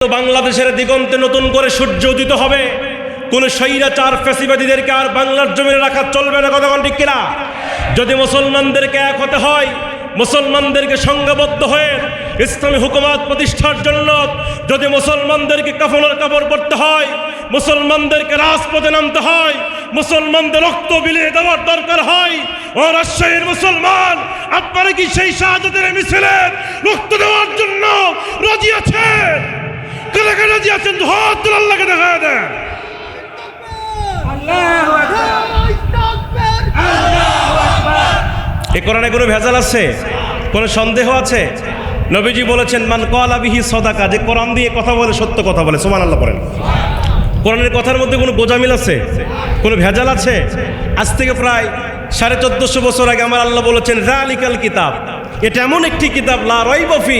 বাংলাদেশের দিগন্তে নতুন করে সূর্য উদিত হবে। কোন স্বৈরাচার ফ্যাসিবাদীদেরকে আর বাংলার জমিনে রাখা চলবে না। কথা ঠিক কিনা? যদি মুসলমানদেরকে এক হতে হয়, মুসলমানদেরকে সংঘবদ্ধ হয়ে ইসলামী হুকুমত প্রতিষ্ঠার জন্য যদি মুসলমানদেরকে কাফনের কাপড় পরতে হয়, মুসলমানদেরকে রাজপথে নামতে হয়, মুসলমানদের রক্ত বিলিয়ে দেওয়ার দরকার হয়, ও রাজশাহীর মুসলমান, আপনারা কি সেই শাহাদাতের মিছিলে রক্ত দেওয়ার জন্য রাজি আছেন? কারা কারা রাজি আছেন? হাত তুলে আল্লাহকে দেখা দেন। এই কোরআনে কোনো ভেজাল আছে? কোনো সন্দেহ আছে? নবীজি বলেছেন মান ক্বালা বিহি সাদাকা, যে কোরআন দিয়ে কথা বলে সত্য কথা বলে। সুবহানাল্লাহ পড়েন। কোরআনের কথার মধ্যে কোনো গোজামিল আছে? কোনো ভেজাল আছে? আজ থেকে প্রায় 1450 বছর আগে আমার আল্লাহ বলেছেন যালিকাল কিতাব, এটা এমন একটি কিতাব লা রাইবা ফি,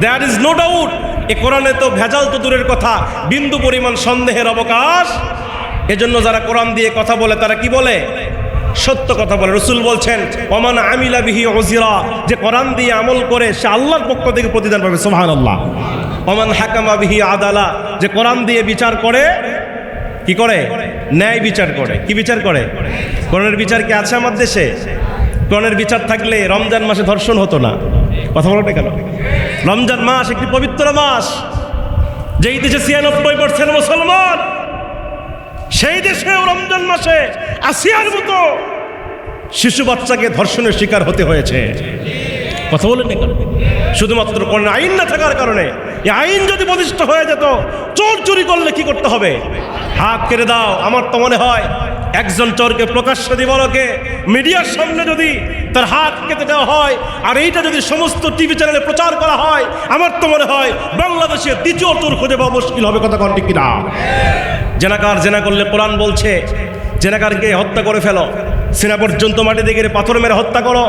দেয়ার ইজ নো ডাউট। এই কোরআনে তো ভেজাল তো দূরের কথা, বিন্দু পরিমাণ সন্দেহের অবকাশ। এজন্য যারা কোরআন দিয়ে কথা বলে তারা কি বলে? সত্য কথা বলে। রাসূল বলছেন ওমান আমিলা বিহি উযরা, যে কোরআন দিয়ে আমল করে সে আল্লাহর পক্ষ থেকে প্রতিদান পাবে। সুবহানাল্লাহ। ওমান হাকামা বিহি আদালা, যে কোরআন দিয়ে বিচার করে কি করে? ন্যায় বিচার করে। কি বিচার করে? কোরআনের বিচার কি আছে আমার দেশে? কোরআনের বিচার থাকলে রমজান মাসে ধর্ষণ হতো না। কথা বলো না কেন? রমজান মাস একটি পবিত্র মাস, যেই দেশে 96% মুসলমান, সেই দেশেও রমজান মাসে আসিয়ার মতো শিশু বাচ্চাকে ধর্ষণের শিকার হতে হয়েছে। কথা বলেন না কেন? শুধুমাত্র কোন আইন না থাকার কারণে। এই আইন যদি প্রতিষ্ঠা হয়ে যেত, চোর চুরি করলে কি করতে হবে? হাত কেটে দাও। আমার তো মনে হয় একজন চোরকে প্রকাশ্যে দিবলকে মিডিয়ার সামনে যদি তার হাত কেটে দেওয়া হয় আর এইটা যদি সমস্ত টিভি চ্যানেলে প্রচার করা হয়, আমার তো মনে হয় বাংলাদেশে দ্বিতীয় চোর খুঁজে পাওয়া মুশকিল হবে। কথা ঠিক কিনা? জেনাকার জেনা করলে কোরআন বলছে জেনাকারকে হত্যা করে ফেলো, সিনা পর্যন্ত মাটি দিয়ে পাথর মেরে হত্যা করো।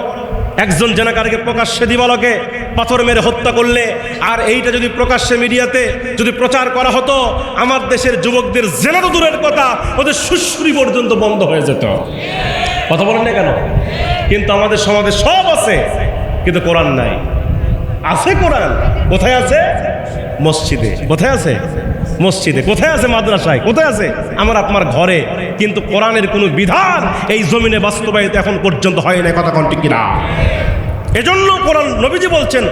একজন জেনাকারকে প্রকাশ্যে দিবালকে পাথর মেরে হত্যা করলে আর এইটা যদি প্রকাশ্যে মিডিয়াতে যদি প্রচার করা হতো, আমার দেশের যুবকদের জেনারও দূরের কথা, ওদের সুশ্রী পর্যন্ত বন্ধ হয়ে যেত। কথা বলেন না কেন? কিন্তু আমাদের সমাজে সব আছে, কিন্তু কোরআন নাই। আছে কোরআন, কোথায় আছে? মসজিদে। কোথায় আছে? মসজিদে। কোথায় আছে? মাদ্রাসায়। কোথায় আছে? আমার আপনার ঘরে। কিন্তু কোরআনের কোনো বিধান এই জমিনে বাস্তবায়িত এখন পর্যন্ত হয় না। কথা ঠিক কিনা? এজন্য কোরআন নবীজি বলছেন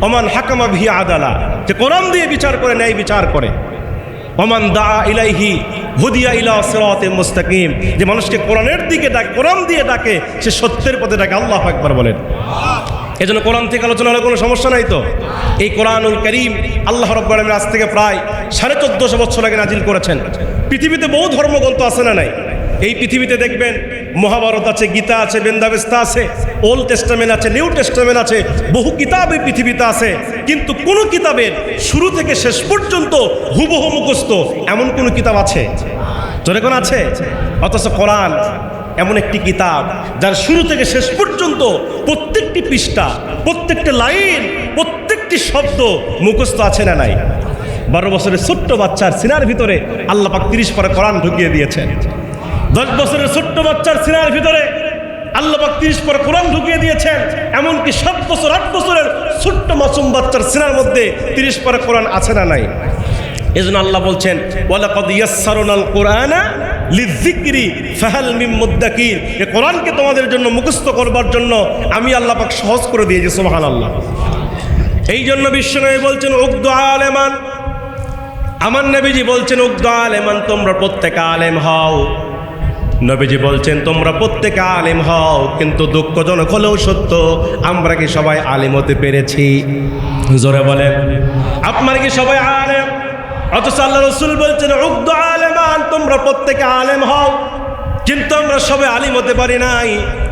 ওমান হাকামা বিহি আদালা, যে কোরআন দিয়ে বিচার করে, ন্যায় বিচার করে। ওমান দা ইলাইহি হুদিয়া ইলা সিরাতিম মুস্তাকিম, যে মানুষকে কোরআনের দিকে ডাকে, কোরআন দিয়ে ডাকে, সে সত্যের পথে ডাকে। আল্লাহু আকবার বলেন। এজন্য কোরআন থেকে আলোচনা হলে কোনো সমস্যা নাই তো। এই কোরআনুল কারীম আল্লাহ রাব্বুল আলামিন আজ থেকে প্রায় 1450 বছর আগে নাজিল করেছেন। পৃথিবীতে বহু ধর্মগ্রন্থ আছে না নাই? এই পৃথিবীতে দেখবেন মহাভারত আছে, গীতা আছে, বেদাবেস্তা আছে, ওল্ড টেস্টামেন্ট আছে, নিউ টেস্টামেন্ট আছে, বহু কিতাব এই পৃথিবীতে আছে। কিন্তু কোন কিতাবের শুরু থেকে শেষ পর্যন্ত হুবহু মুখস্থ এমন কোন কিতাব আছে? জোরে কোন আছে? অথচ কোরআন এমন একটি কিতাব যার শুরু থেকে শেষ পর্যন্ত প্রত্যেকটি পৃষ্ঠা, প্রত্যেকটি লাইন, প্রত্যেকটি শব্দ মুখস্থ আছে না নাই? 12 বছরের ছোট্ট বাচ্চার সিনার ভিতরে আল্লাহ পাক 30 পারা কোরআন ঢুকিয়ে দিয়েছেন। 10 বছরের ছোট্ট বাচ্চার সিনার ভিতরে আল্লাহ পাক 30 পারা কোরআন ঢুকিয়ে দিয়েছেন। এমনকি 7 বছর 8 বছরের ছোট্ট মাসুম বাচ্চার সিনার মধ্যে 30 পারা কোরআন আছে না নাই? এজন্য আল্লাহ বলছেন ওয়ালাকাদ ইয়াসসারনাল কুরআনা লিযিকরি ফাহাল মিন মুদ্দাকির, এই কোরআনকে তোমাদের জন্য মুখস্থ করবার জন্য আমি আল্লাহ পাক সহজ করে দিয়েছি। সুবহানাল্লাহ। এই জন্য বিশ্বনবী বলছেন উকদু আলেমান, আমার নবীজি বলছেন উকদু আলেমান, তোমরা প্রত্যেকে আলেম হও। নবীজি বলছেন তোমরা প্রত্যেকে আলেম হও, কিন্তু দুঃখজনক হলেও সত্য, আমরা কি সবাই আলেম হতে পেরেছি? জোরে বলেন, আপনারা কি সবাই আলেম? অথচ আল্লাহ রাসূল বলছেন উকদু আলেমান, তোমরা প্রত্যেকে আলেম হও, কিন্তু আমরা সবাই আলিম হতে পারি নাই।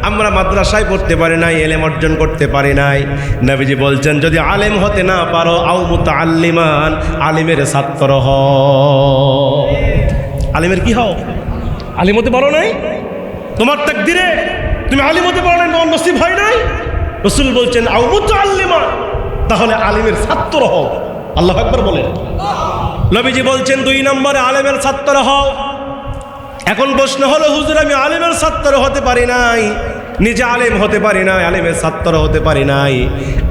আমরা মাদ্রাসায় পড়তে পারি নাই, ইলম অর্জন করতে পারি নাই। নবীজি বলছেন যদি আলেম হতে না পারো আও মুতাআল্লিমান, আলিমের ছাত্র হও। আলিমের কি হও? আলিম হতে পারো নাই, তোমার তাকদিরে তুমি আলিম হতে পারো নাই, তোমার নসিব হয় নাই। রাসূল বলছেন আও মুতাআল্লিমান, তাহলে আলিমের ছাত্র হও। আল্লাহু আকবার বলেন। নবীজি বলছেন 2 নম্বরে আলেমের ছাত্র হও। এখন প্রশ্ন হলো হুজুর আমি আলেমের ছাত্র হতে পারি নাই, নিজে আলেম হতে পারি নাই, আলেমের ছাত্র হতে পারি নাই।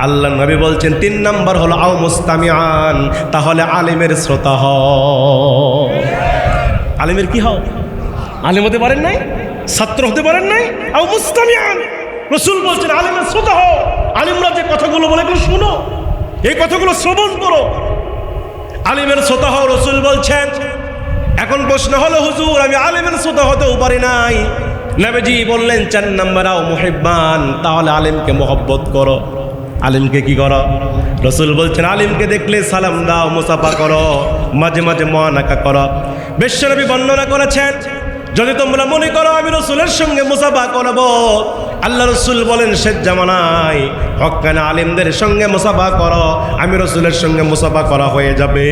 আল্লাহ নবী বলছেন 3 নাম্বার হলো আও মুস্তামিআন, তাহলে আলেমের শ্রোতা হও। আলেমের কি হও? আলেম হতে পারেন নাই, ছাত্র হতে পারেন নাই, আও মুস্তামিআন। রাসূল বলছেন আলেমের শ্রোতা হও। আলেমরা যে কথাগুলো বলে এগুলো শুনো, এই কথাগুলো শ্রবণ করো, আলেমের শ্রোতা হও রাসূল বলছেন। এখন প্রশ্ন হলো হুজুর আমি আলেমের শ্রোতা হতেও পারি নাই। নবীজি বললেন 4 নাম্বার আও মুহিব্বান, তাহলে আলেমকে মহব্বত করো। আলেমকে কি করো? রাসূল বলছেন আলেমকে দেখলে সালাম দাও, মুসাফা করো, মাঝে মাঝে মুআনাকা করো। বিশ্বনবী বর্ণনা করেছেন যদি তোমরা মনে করো আমি রাসূলের সঙ্গে মুসাফা করব, আল্লাহ রাসূল বলেন শেষ জামানায় হক্কানা আলেমদের সঙ্গে মুসাফা করো, আমি রাসূলের সঙ্গে মুসাফা করা হয়ে যাবে।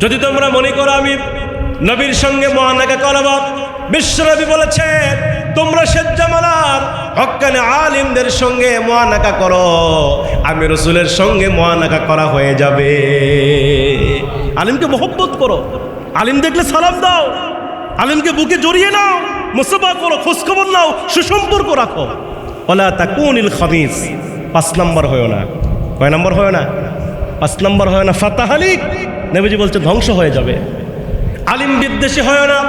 যদি তোমরা মনে করো আমি নবীর সঙ্গে মুআনাকা করব, বিশ্বনবী বলেছেন তোমরা শেষ জামানার হক্কানে আলিমদের সঙ্গে মুআনাকা করো, আমি রাসূলের সঙ্গে মুআনাকা করা হয়ে যাবে। আলিমকে মহব্বত করো, আলিম দেখলে সালাম দাও, আলিমকে বুকে জড়িয়ে নাও, মুসাফা করো, খোঁজখবর নাও, সুসম্পর্ক রাখো। ওয়ালা তাকুনিল খাবিস, 5 নম্বর হয় না। কয় নম্বর হয় না? 5 নম্বর হয় না। ফাতাহালিক, নবীজি বলছে ধ্বংস হয়ে যাবে। আলিম বিদ্বেষী হয় না,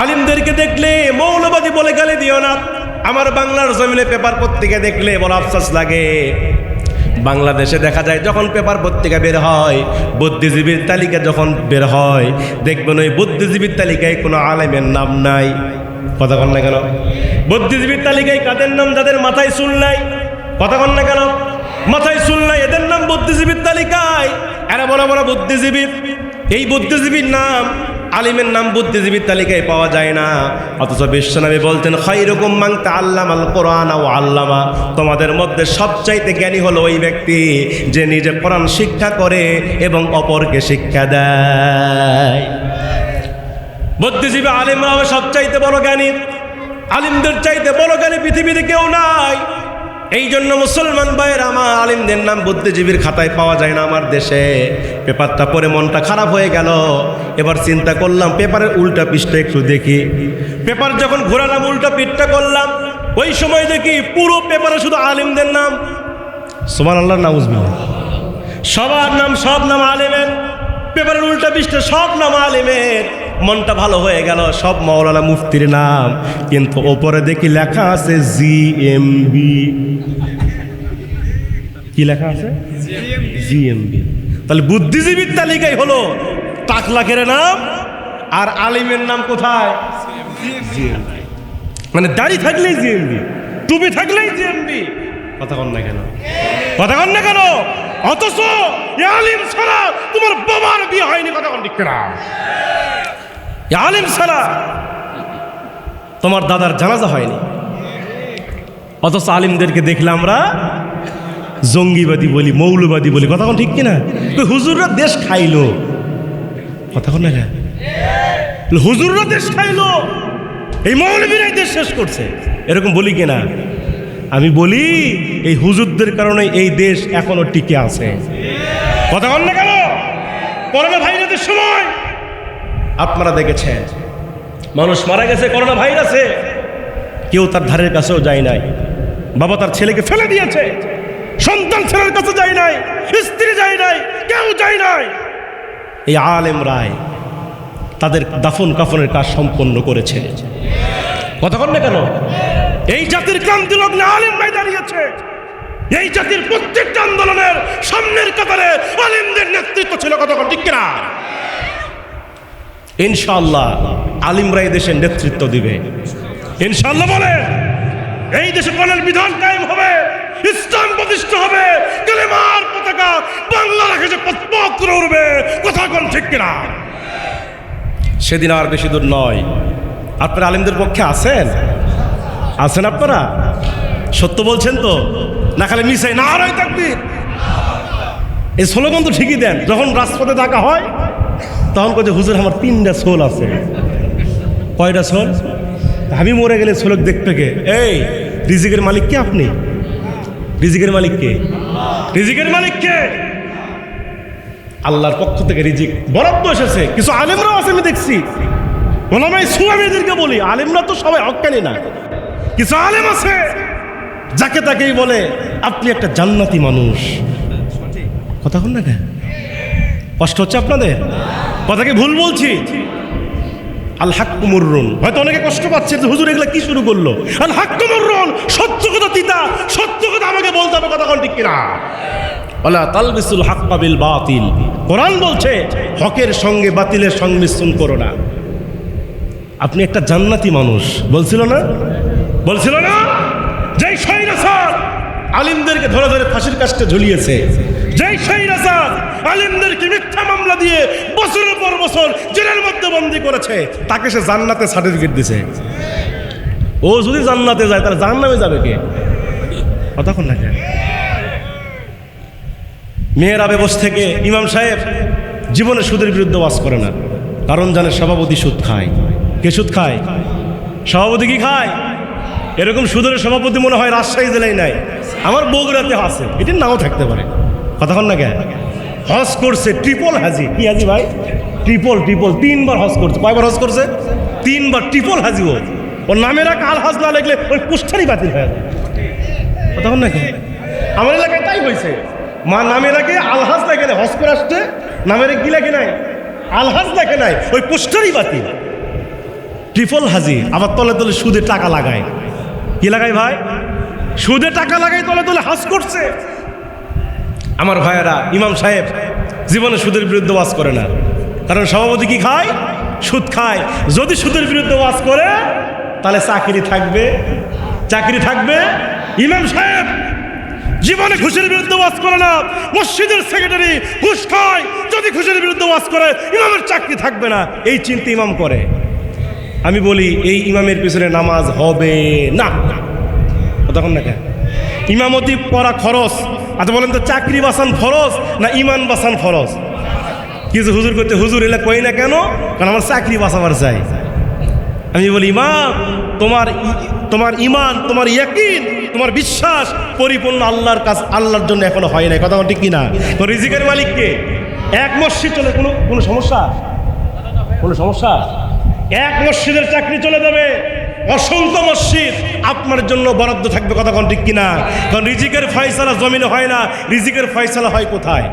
আলিমদেরকে দেখলে মৌলবাদী বলে গালি দিও না। আমার বাংলার জমিনে পেপার পত্রিকা দেখলে বড় আফসোস লাগে। বাংলাদেশে দেখা যায় যখন পেপার পত্রিকা বের হয়, বুদ্ধিজীবীর তালিকা যখন বের হয়, দেখবেন ওই বুদ্ধিজীবীর তালিকায় কোনো আলেমের নাম নাই। কথা কন না কেন? বুদ্ধিজীবীর তালিকায় কাদের নাম? যাদের মাথায় চুল নাই। কথা কন না কেন? মাথায় চুল নাই, এদের নাম বুদ্ধিজীবীর তালিকায়। এরা বড় বড় বুদ্ধিজীবী। এই বুদ্ধিজীবীর নাম, আলিমের নাম বুদ্ধিজীবীর তালিকায় পাওয়া যায় না। অথচ বিশ্বনবী বলতেন খায়রুকুম মান তাআল্লামাল কোরআন ওয়া আল্লামা, তোমাদের মধ্যে সবচাইতে জ্ঞানী হলো ওই ব্যক্তি যে নিজে কোরআন শিক্ষা করে এবং অপরকে শিক্ষা দেয়। বুদ্ধিজীবী আলিমরা হবে সবচাইতে বড় জ্ঞানী। আলিমদের চাইতে বড় জ্ঞানী পৃথিবীতে কেউ নাই। এই জন্য মুসলমান ভাইয়ের আমার আলিমদের নাম বুদ্ধিজীবীর খাতায় পাওয়া যায় না আমার দেশে। পেপারটা পড়ে মনটা খারাপ হয়ে গেল। এবার চিন্তা করলাম পেপারের উল্টা পৃষ্ঠা একটু দেখি। পেপার যখন ঘোরালাম, উল্টা পিঠটা করলাম, ওই সময় দেখি পুরো পেপারে শুধু আলিমদের নাম। সুবহানাল্লাহ, নাউজুবিল্লাহ। সবার নাম, সব নাম আলিমের। পেপারের উল্টা পৃষ্ঠা সব নাম আলিমের। মনটা ভালো হয়ে গেল, সব মাওলানা মুফতির নাম। কিন্তু ওপরে দেখি লেখা আছে জিএমবি। কি লেখা আছে? জিএমবি। তাহলে বুদ্ধিজীবীর তালিকায় হলো টাকলাখের নাম, আর আলিমের নাম কোথায়? জিএমবি। মানে দাড়ি থাকলেই জিএমবি, টুপি থাকলেই জিএমবি। কথা কন না কেন? কথা কন না কেন? অথচ আলিম ছাড়া তোমার বাবার বিয়ে হয়নি। কথা কন ঠিক না? আলিম ছাড়া তোমার দাদার জানাজা হয়নি। অথচ আলিমদেরকে দেখলে আমরা জঙ্গিবাদী বলি, মৌলবাদী বলি। কথা কোন ঠিক কিনা? হুজুররা দেশ খাইলো। কথা কোন না? হুজুররা দেশ খাইলো, এই মৌলবীরাই দেশ শেষ করছে, এরকম বলি কিনা? আমি বলি এই হুজুরদের কারণে এই দেশ এখনো টিকে আছে। কথা কোন না কেন? করোনা ভাইরাসের সময় আপনারা দেখেছেন মানুষ মারা গেছে করোনা ভাইরাসে, কেউ তার ধারের কাছেও যায় নাই। বাবা তার ছেলেকে ফেলে দিয়েছে, সন্তান ছেলের কাছে যায় নাই, স্ত্রী যায় নাই, কেউ যায় নাই। এই আলেম রায় তাদের দাফন কাফনের কাজ সম্পন্ন করেছে। কথা বল না কেন? এই জাতির ক্রান্তি লগ্নে আলেম রায় দাঁড়িয়েছে। এই জাতির প্রত্যেকটা আন্দোলনের সামনের কাতারে আলেমদের নেতৃত্ব ছিল। কথা বল ঠিক কিনা? ইনশাআল্লাহ আলিমরা এই দেশের নেতৃত্ব দিবে ইনশাআল্লাহ। বলে এই দেশে কোরআনের বিধান কায়েম হবে, ইসলাম প্রতিষ্ঠা হবে, কালেমার পতাকা বাংলার আকাশে পথ উড়বে। কথা কোন ঠিক কিনা? সেদিন আর বেশি দূর নয়। আপনারা আলিমদের পক্ষে আছেন? আছেন আপনারা? সত্য বলছেন তো? না খালি মিশাই না আর তাকবীর, এই স্লোগান তো ঠিকই দেন। যখন রাজপথে ডাকা হয় তখন কত হুজুর আমার 3টা সোল আছে। কয়টা সোল? আমি মরে গেলে সোলক দেখতে কে? এই রিজিকের মালিক কে? আপনি রিজিকের মালিক কে? রিজিকের মালিক কে? আল্লাহর পক্ষ থেকে রিজিক বরাদ্দ এসেছে। কিছু আলেমরাও আছে, আমি দেখছি। ওলামায়ে সুন্নাহদেরকে বলি আলেমরা তো সবাই হক্কানি না। কিছু আলেম আছে যাকে তাকেই বলে আপনি একটা জান্নাতি মানুষ। কথা বল না কেন? কষ্ট হচ্ছে আপনাদের? কথা কি ভুল বলছি? আল হাক্কু মুররুন, হয়তো অনেকে কষ্ট পাচ্ছে যে হুজুর এগুলা কি শুরু করলো। আল হাক্কু মুররুন, সত্য কথা তিতা, সত্য কথা আমাকে বলতে হবে। কথা কোন ঠিক কিনা? ওয়ালা তালবিসুল হাক্কা বিল বাতিল, কোরআন বলছে হকের সঙ্গে বাতিলের সংমিশ্রণ করো না। আপনি একটা জান্নাতি মানুষ বলছিল না? বলছিল না? যেই স্বৈরাচার আলিমদেরকে ধরে ধরে ফাঁসির কাস্টে ঝুলিয়েছে, যেই স্বৈরাচার আলিমদেরকে মিথ্যা মামলা দিয়ে বছরের পর বছর জেলের মধ্যে বন্দী করেছে, তাকে সে জান্নাতে সার্টিফিকেট দিছে। ও যদি জান্নাতে যায় তাহলে জাহান্নামে যাবে কে? কথা কোন না কেন? মেহরাবে বসে থেকে ইমাম সাহেব জীবনে সুদের বিরুদ্ধে ওয়াজ করে না, কারণ জানে সভাপতি সুদ খায়। কে সুদ খায়? সভাপতি কি খায়? এরকম সুদের সভাপতি মনে হয় রাজশাহী জেলায় নাই, আমার বগুড়াতে আছে, এটা নাও থাকতে পারে। কথা কন না কেন? হজ করছে ট্রিপল হাজি। কি হাজি ভাই? ট্রিপল 3বার হজ করছে। কয়বার হজ করছে? 3বার। ট্রিপল হাজি। ওর নামের এক আল হাজ না লিখলে ওই পোস্টারই বাতিল হয়ে যায়। কথা কন না কেন? আমার এলাকায় তাই হয়েছে। মা নামের আগে আলহাজ লেখে নাই, হজ করে আসছে নামের কি লেখে নাই, আলহাজ লেখে নাই, ওই পোস্টারই বাতিল। ট্রিপল হাজি। আবার তলে তলে সুদে টাকা লাগায়। কি লাগায় ভাই? সুদে টাকা লাগায়, তলে তলে হজ করছে। আমার ভাইয়েরা, ইমাম সাহেব জীবনে সুদের বিরুদ্ধে ওয়াজ করে না, কারণ সভাপতি কি খায়? সুদ খায়। যদি সুদের বিরুদ্ধে ওয়াজ করে তাহলে চাকরি থাকবে, চাকরি থাকবে। ইমাম সাহেব জীবনে ঘুষের বিরুদ্ধে ওয়াজ করে না, মসজিদের সেক্রেটারি ঘুষ খায়, যদি ঘুষের বিরুদ্ধে ওয়াজ করে ইমামের চাকরি থাকবে না, এই চিন্তা ইমাম করে। আমি বলি এই ইমামের পিছনে নামাজ হবে না। তখন না কেন? ইমামতি পড়া খরচ। আচ্ছা বলেন তো, চাকরি বাঁচান ফরজ না ইমান বাঁচান ফরজ? কিছু হুজুর করতে হুজুর এলে কই না কেন? কারণ আমার চাকরি বাঁচাবার চাই। আমি বলি ইমাম, তোমার ইমান, তোমার ইয়াকিন, তোমার বিশ্বাস পরিপূর্ণ আল্লাহর কাছে, আল্লাহর জন্য এখনো হয় নাই। কথা ঠিক কিনা? রিজিকের মালিককে। এক মসজিদ চলে কোনো সমস্যা? কোনো সমস্যা? এক মসজিদের চাকরি চলে যাবে, অসংখ্য মসজিদ আপনার জন্য বরাদ্দ থাকবে। কথা কোন ঠিক কিনা? কারণ রিজিকের ফয়সালা জমিনে হয় না, রিজিকের ফয়সালা হয় কোথায়?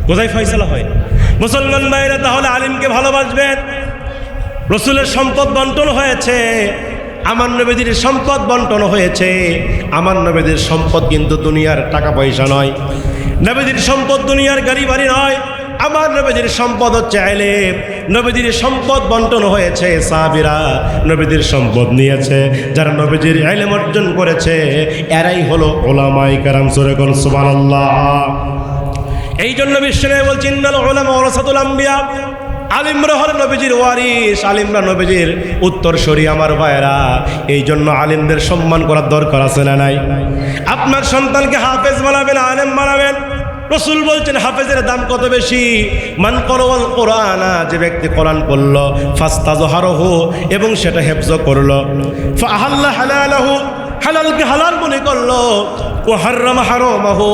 কোথায় ফয়সালা হয়? মুসলমান ভাইরা তাহলে আলিমকে ভালোবাসবেন। রসুলের সম্পদ বন্টন হয়েছে, আমার নবীদের সম্পদ বন্টন হয়েছে। আমার নবীদের সম্পদ কিন্তু দুনিয়ার টাকা পয়সা নয়, নবীদের সম্পদ দুনিয়ার গাড়ি বাড়ি নয়। আমার নবীদের সম্পদ হচ্ছে ইলম। নবীদের সম্পদ বন্টন হয়েছে, সাহাবীরা নবীদের সম্পদ নিয়েছে। যারা নবীদের ইলম অর্জন করেছে এরাই হলো উলামায়ে কেরাম। সূরা কোন সুবহানাল্লাহ। এই জন্য বিশ্বনবী বলছেন ইন্নাল উলামা ওয়ারাসাতুল আম্বিয়া, আলিমরা হল নবীজির ওয়ারিস, আলিমরা নবীজির উত্তরসূরি। আমার ভাইয়েরা, এই জন্য আলিমদের সম্মান করার দরকার আছে না নাই? আপনার সন্তানকে হাফেজ বানাবেন, আলেম বানাবেন। রসুল বলছেন হাফেজের দাম কত বেশি? মান করওয়াল কোরআনা, যে ব্যক্তি কোরআন পড়ল, ফাস্তাজহারহু, এবং সেটা হেফজ করলো, ফাআহাল্লা হালালাহু, হালালকে হালাল মনে করলো, ও হারামা হারামাহু,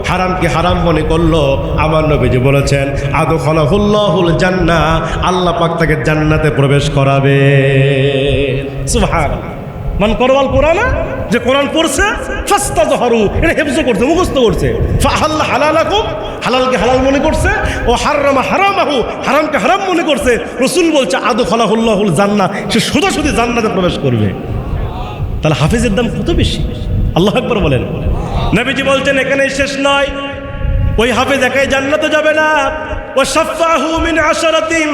হারামকে হারাম মনে করলো। আমার নবীজি বলেছেন আদখালাহুল্লাহুল জান্নাহ, আল্লাহ পাক তাকে জান্নাতে প্রবেশ করাবে। সুবহানাল্লাহ। মান করওয়াল কোরআনা, যে কোরআন পড়ছে, ফাস্তাজহারু, এটা হেফজ করছে, মুখস্থ করছে। ফাআহাল্লা হালালাকুম, হালালকে হালাল মনে করছে, ও হারামা হারামাহু, হারামকে হারাম মনে করছে। রাসূল বলছে আদখালাহুল্লাহুল জান্নাহ, সে সোজাসুজি জান্নাতে প্রবেশ করবে। তাহলে হাফেজের দাম কত বেশি? আল্লাহু আকবার বলেন। নবীজি বলছেন এখানেই শেষ নয়, ওই হাফেজ একাই জান্নাতে যাবে না। ও শাফাহু মিন আশরাতিন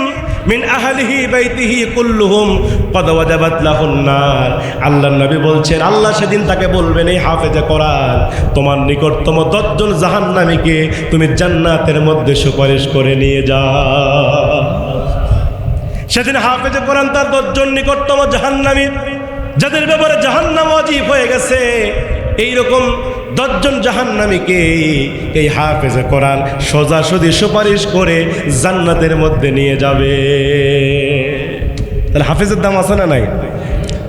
মিন আহলিহি বাইতিহি কুল্লুহুম ক্বাদ ওয়াজাবাত লাহুন নার। আল্লাহর নবী বলছেন আল্লাহ সেদিন তাকে বলবেন, এই হাফেজে কোরআন তোমার নিকটতম 10 জন জাহান্নামীকে তুমি জান্নাতের মধ্যে সুপারিশ করে নিয়ে যাও। সেদিন হাফেজে কোরআন তার 10 জন নিকটতম জাহান্নামী, যাদের ব্যাপারে জাহান্নাম ওয়াজিব হয়ে গেছে, এইরকম 10 জন জাহান্নামীকে এই হাফেজে কোরআন সোজাসুজি সুপারিশ করে জান্নাতের মধ্যে নিয়ে যাবে। তাহলে হাফেজের দাম আছে না নাই?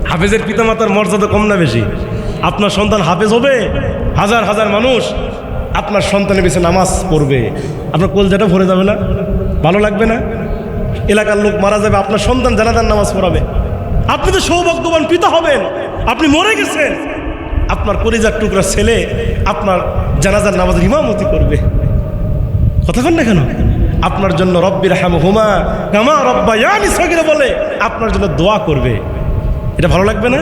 হাফেজের পিতামাতার মর্যাদা কম না বেশি? আপনার সন্তান হাফেজ হবে, হাজার হাজার মানুষ আপনার সন্তানের পিছনে নামাজ পড়বে, আপনার কলজাটা ভরে যাবে না? ভালো লাগবে না? এলাকার লোক মারা যাবে, আপনার সন্তান জানাজার নামাজ পড়াবে। আপনি তো সৌভাগ্যবান পিতা হবেন। আপনি মরে গেছেন, আপনার কলিজার টুকরা ছেলে আপনার জানাজার নামাজের ইমামতি করবে। কথা কন না কেন? আপনার জন্য রব্বির হামহুমা কামা রব্বায়ানি সগীরা বলে আপনার জন্য দোয়া করবে। এটা ভালো লাগবে না?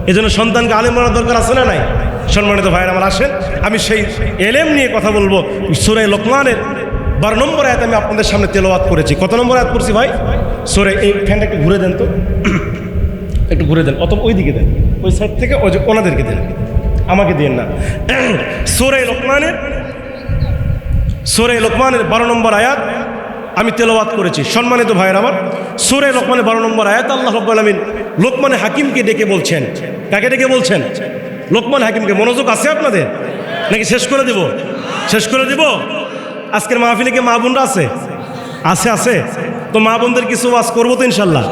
এজন্য সন্তানকে আলেম বানানোর দরকার আছে না নাই? সম্মানিত ভাইয়ের আমার, আসেন আমি সেই এলেম নিয়ে কথা বলবো। সূরা লোকমানের 12 নম্বর আয়াত আমি আপনাদের সামনে তেলাওয়াত করেছি। কত নম্বর আয়াত পড়ছি ভাই? সূরা, এই ফ্যানটা একটু ঘুরে দেন তো, একটু ঘুরে দেন, অত ওই দিকে দেন, ওই সাইড থেকে ওই যে ওনাদেরকে দেন, আমাকে দিন না। সূরা লোকমানের 12 নম্বর আয়াত আমি তেলাওয়াত করেছি। সম্মানিত ভাইয়ের আমার, সূরা লোকমানের 12 নম্বর আয়াত আল্লাহ রাব্বুল আলামিন লোকমান হাকিমকে ডেকে বলছেন। কাকে ডেকে বলছেন? লোকমান হাকিমকে। মনোযোগ আছে আপনাদের নাকি শেষ করে দিব? শেষ করে দিব। আজকের মাহফিলে কি মা বোনরা আছে? আছে। তো মা বোনদের কিছু ওয়াজ করবো তো ইনশাল্লাহ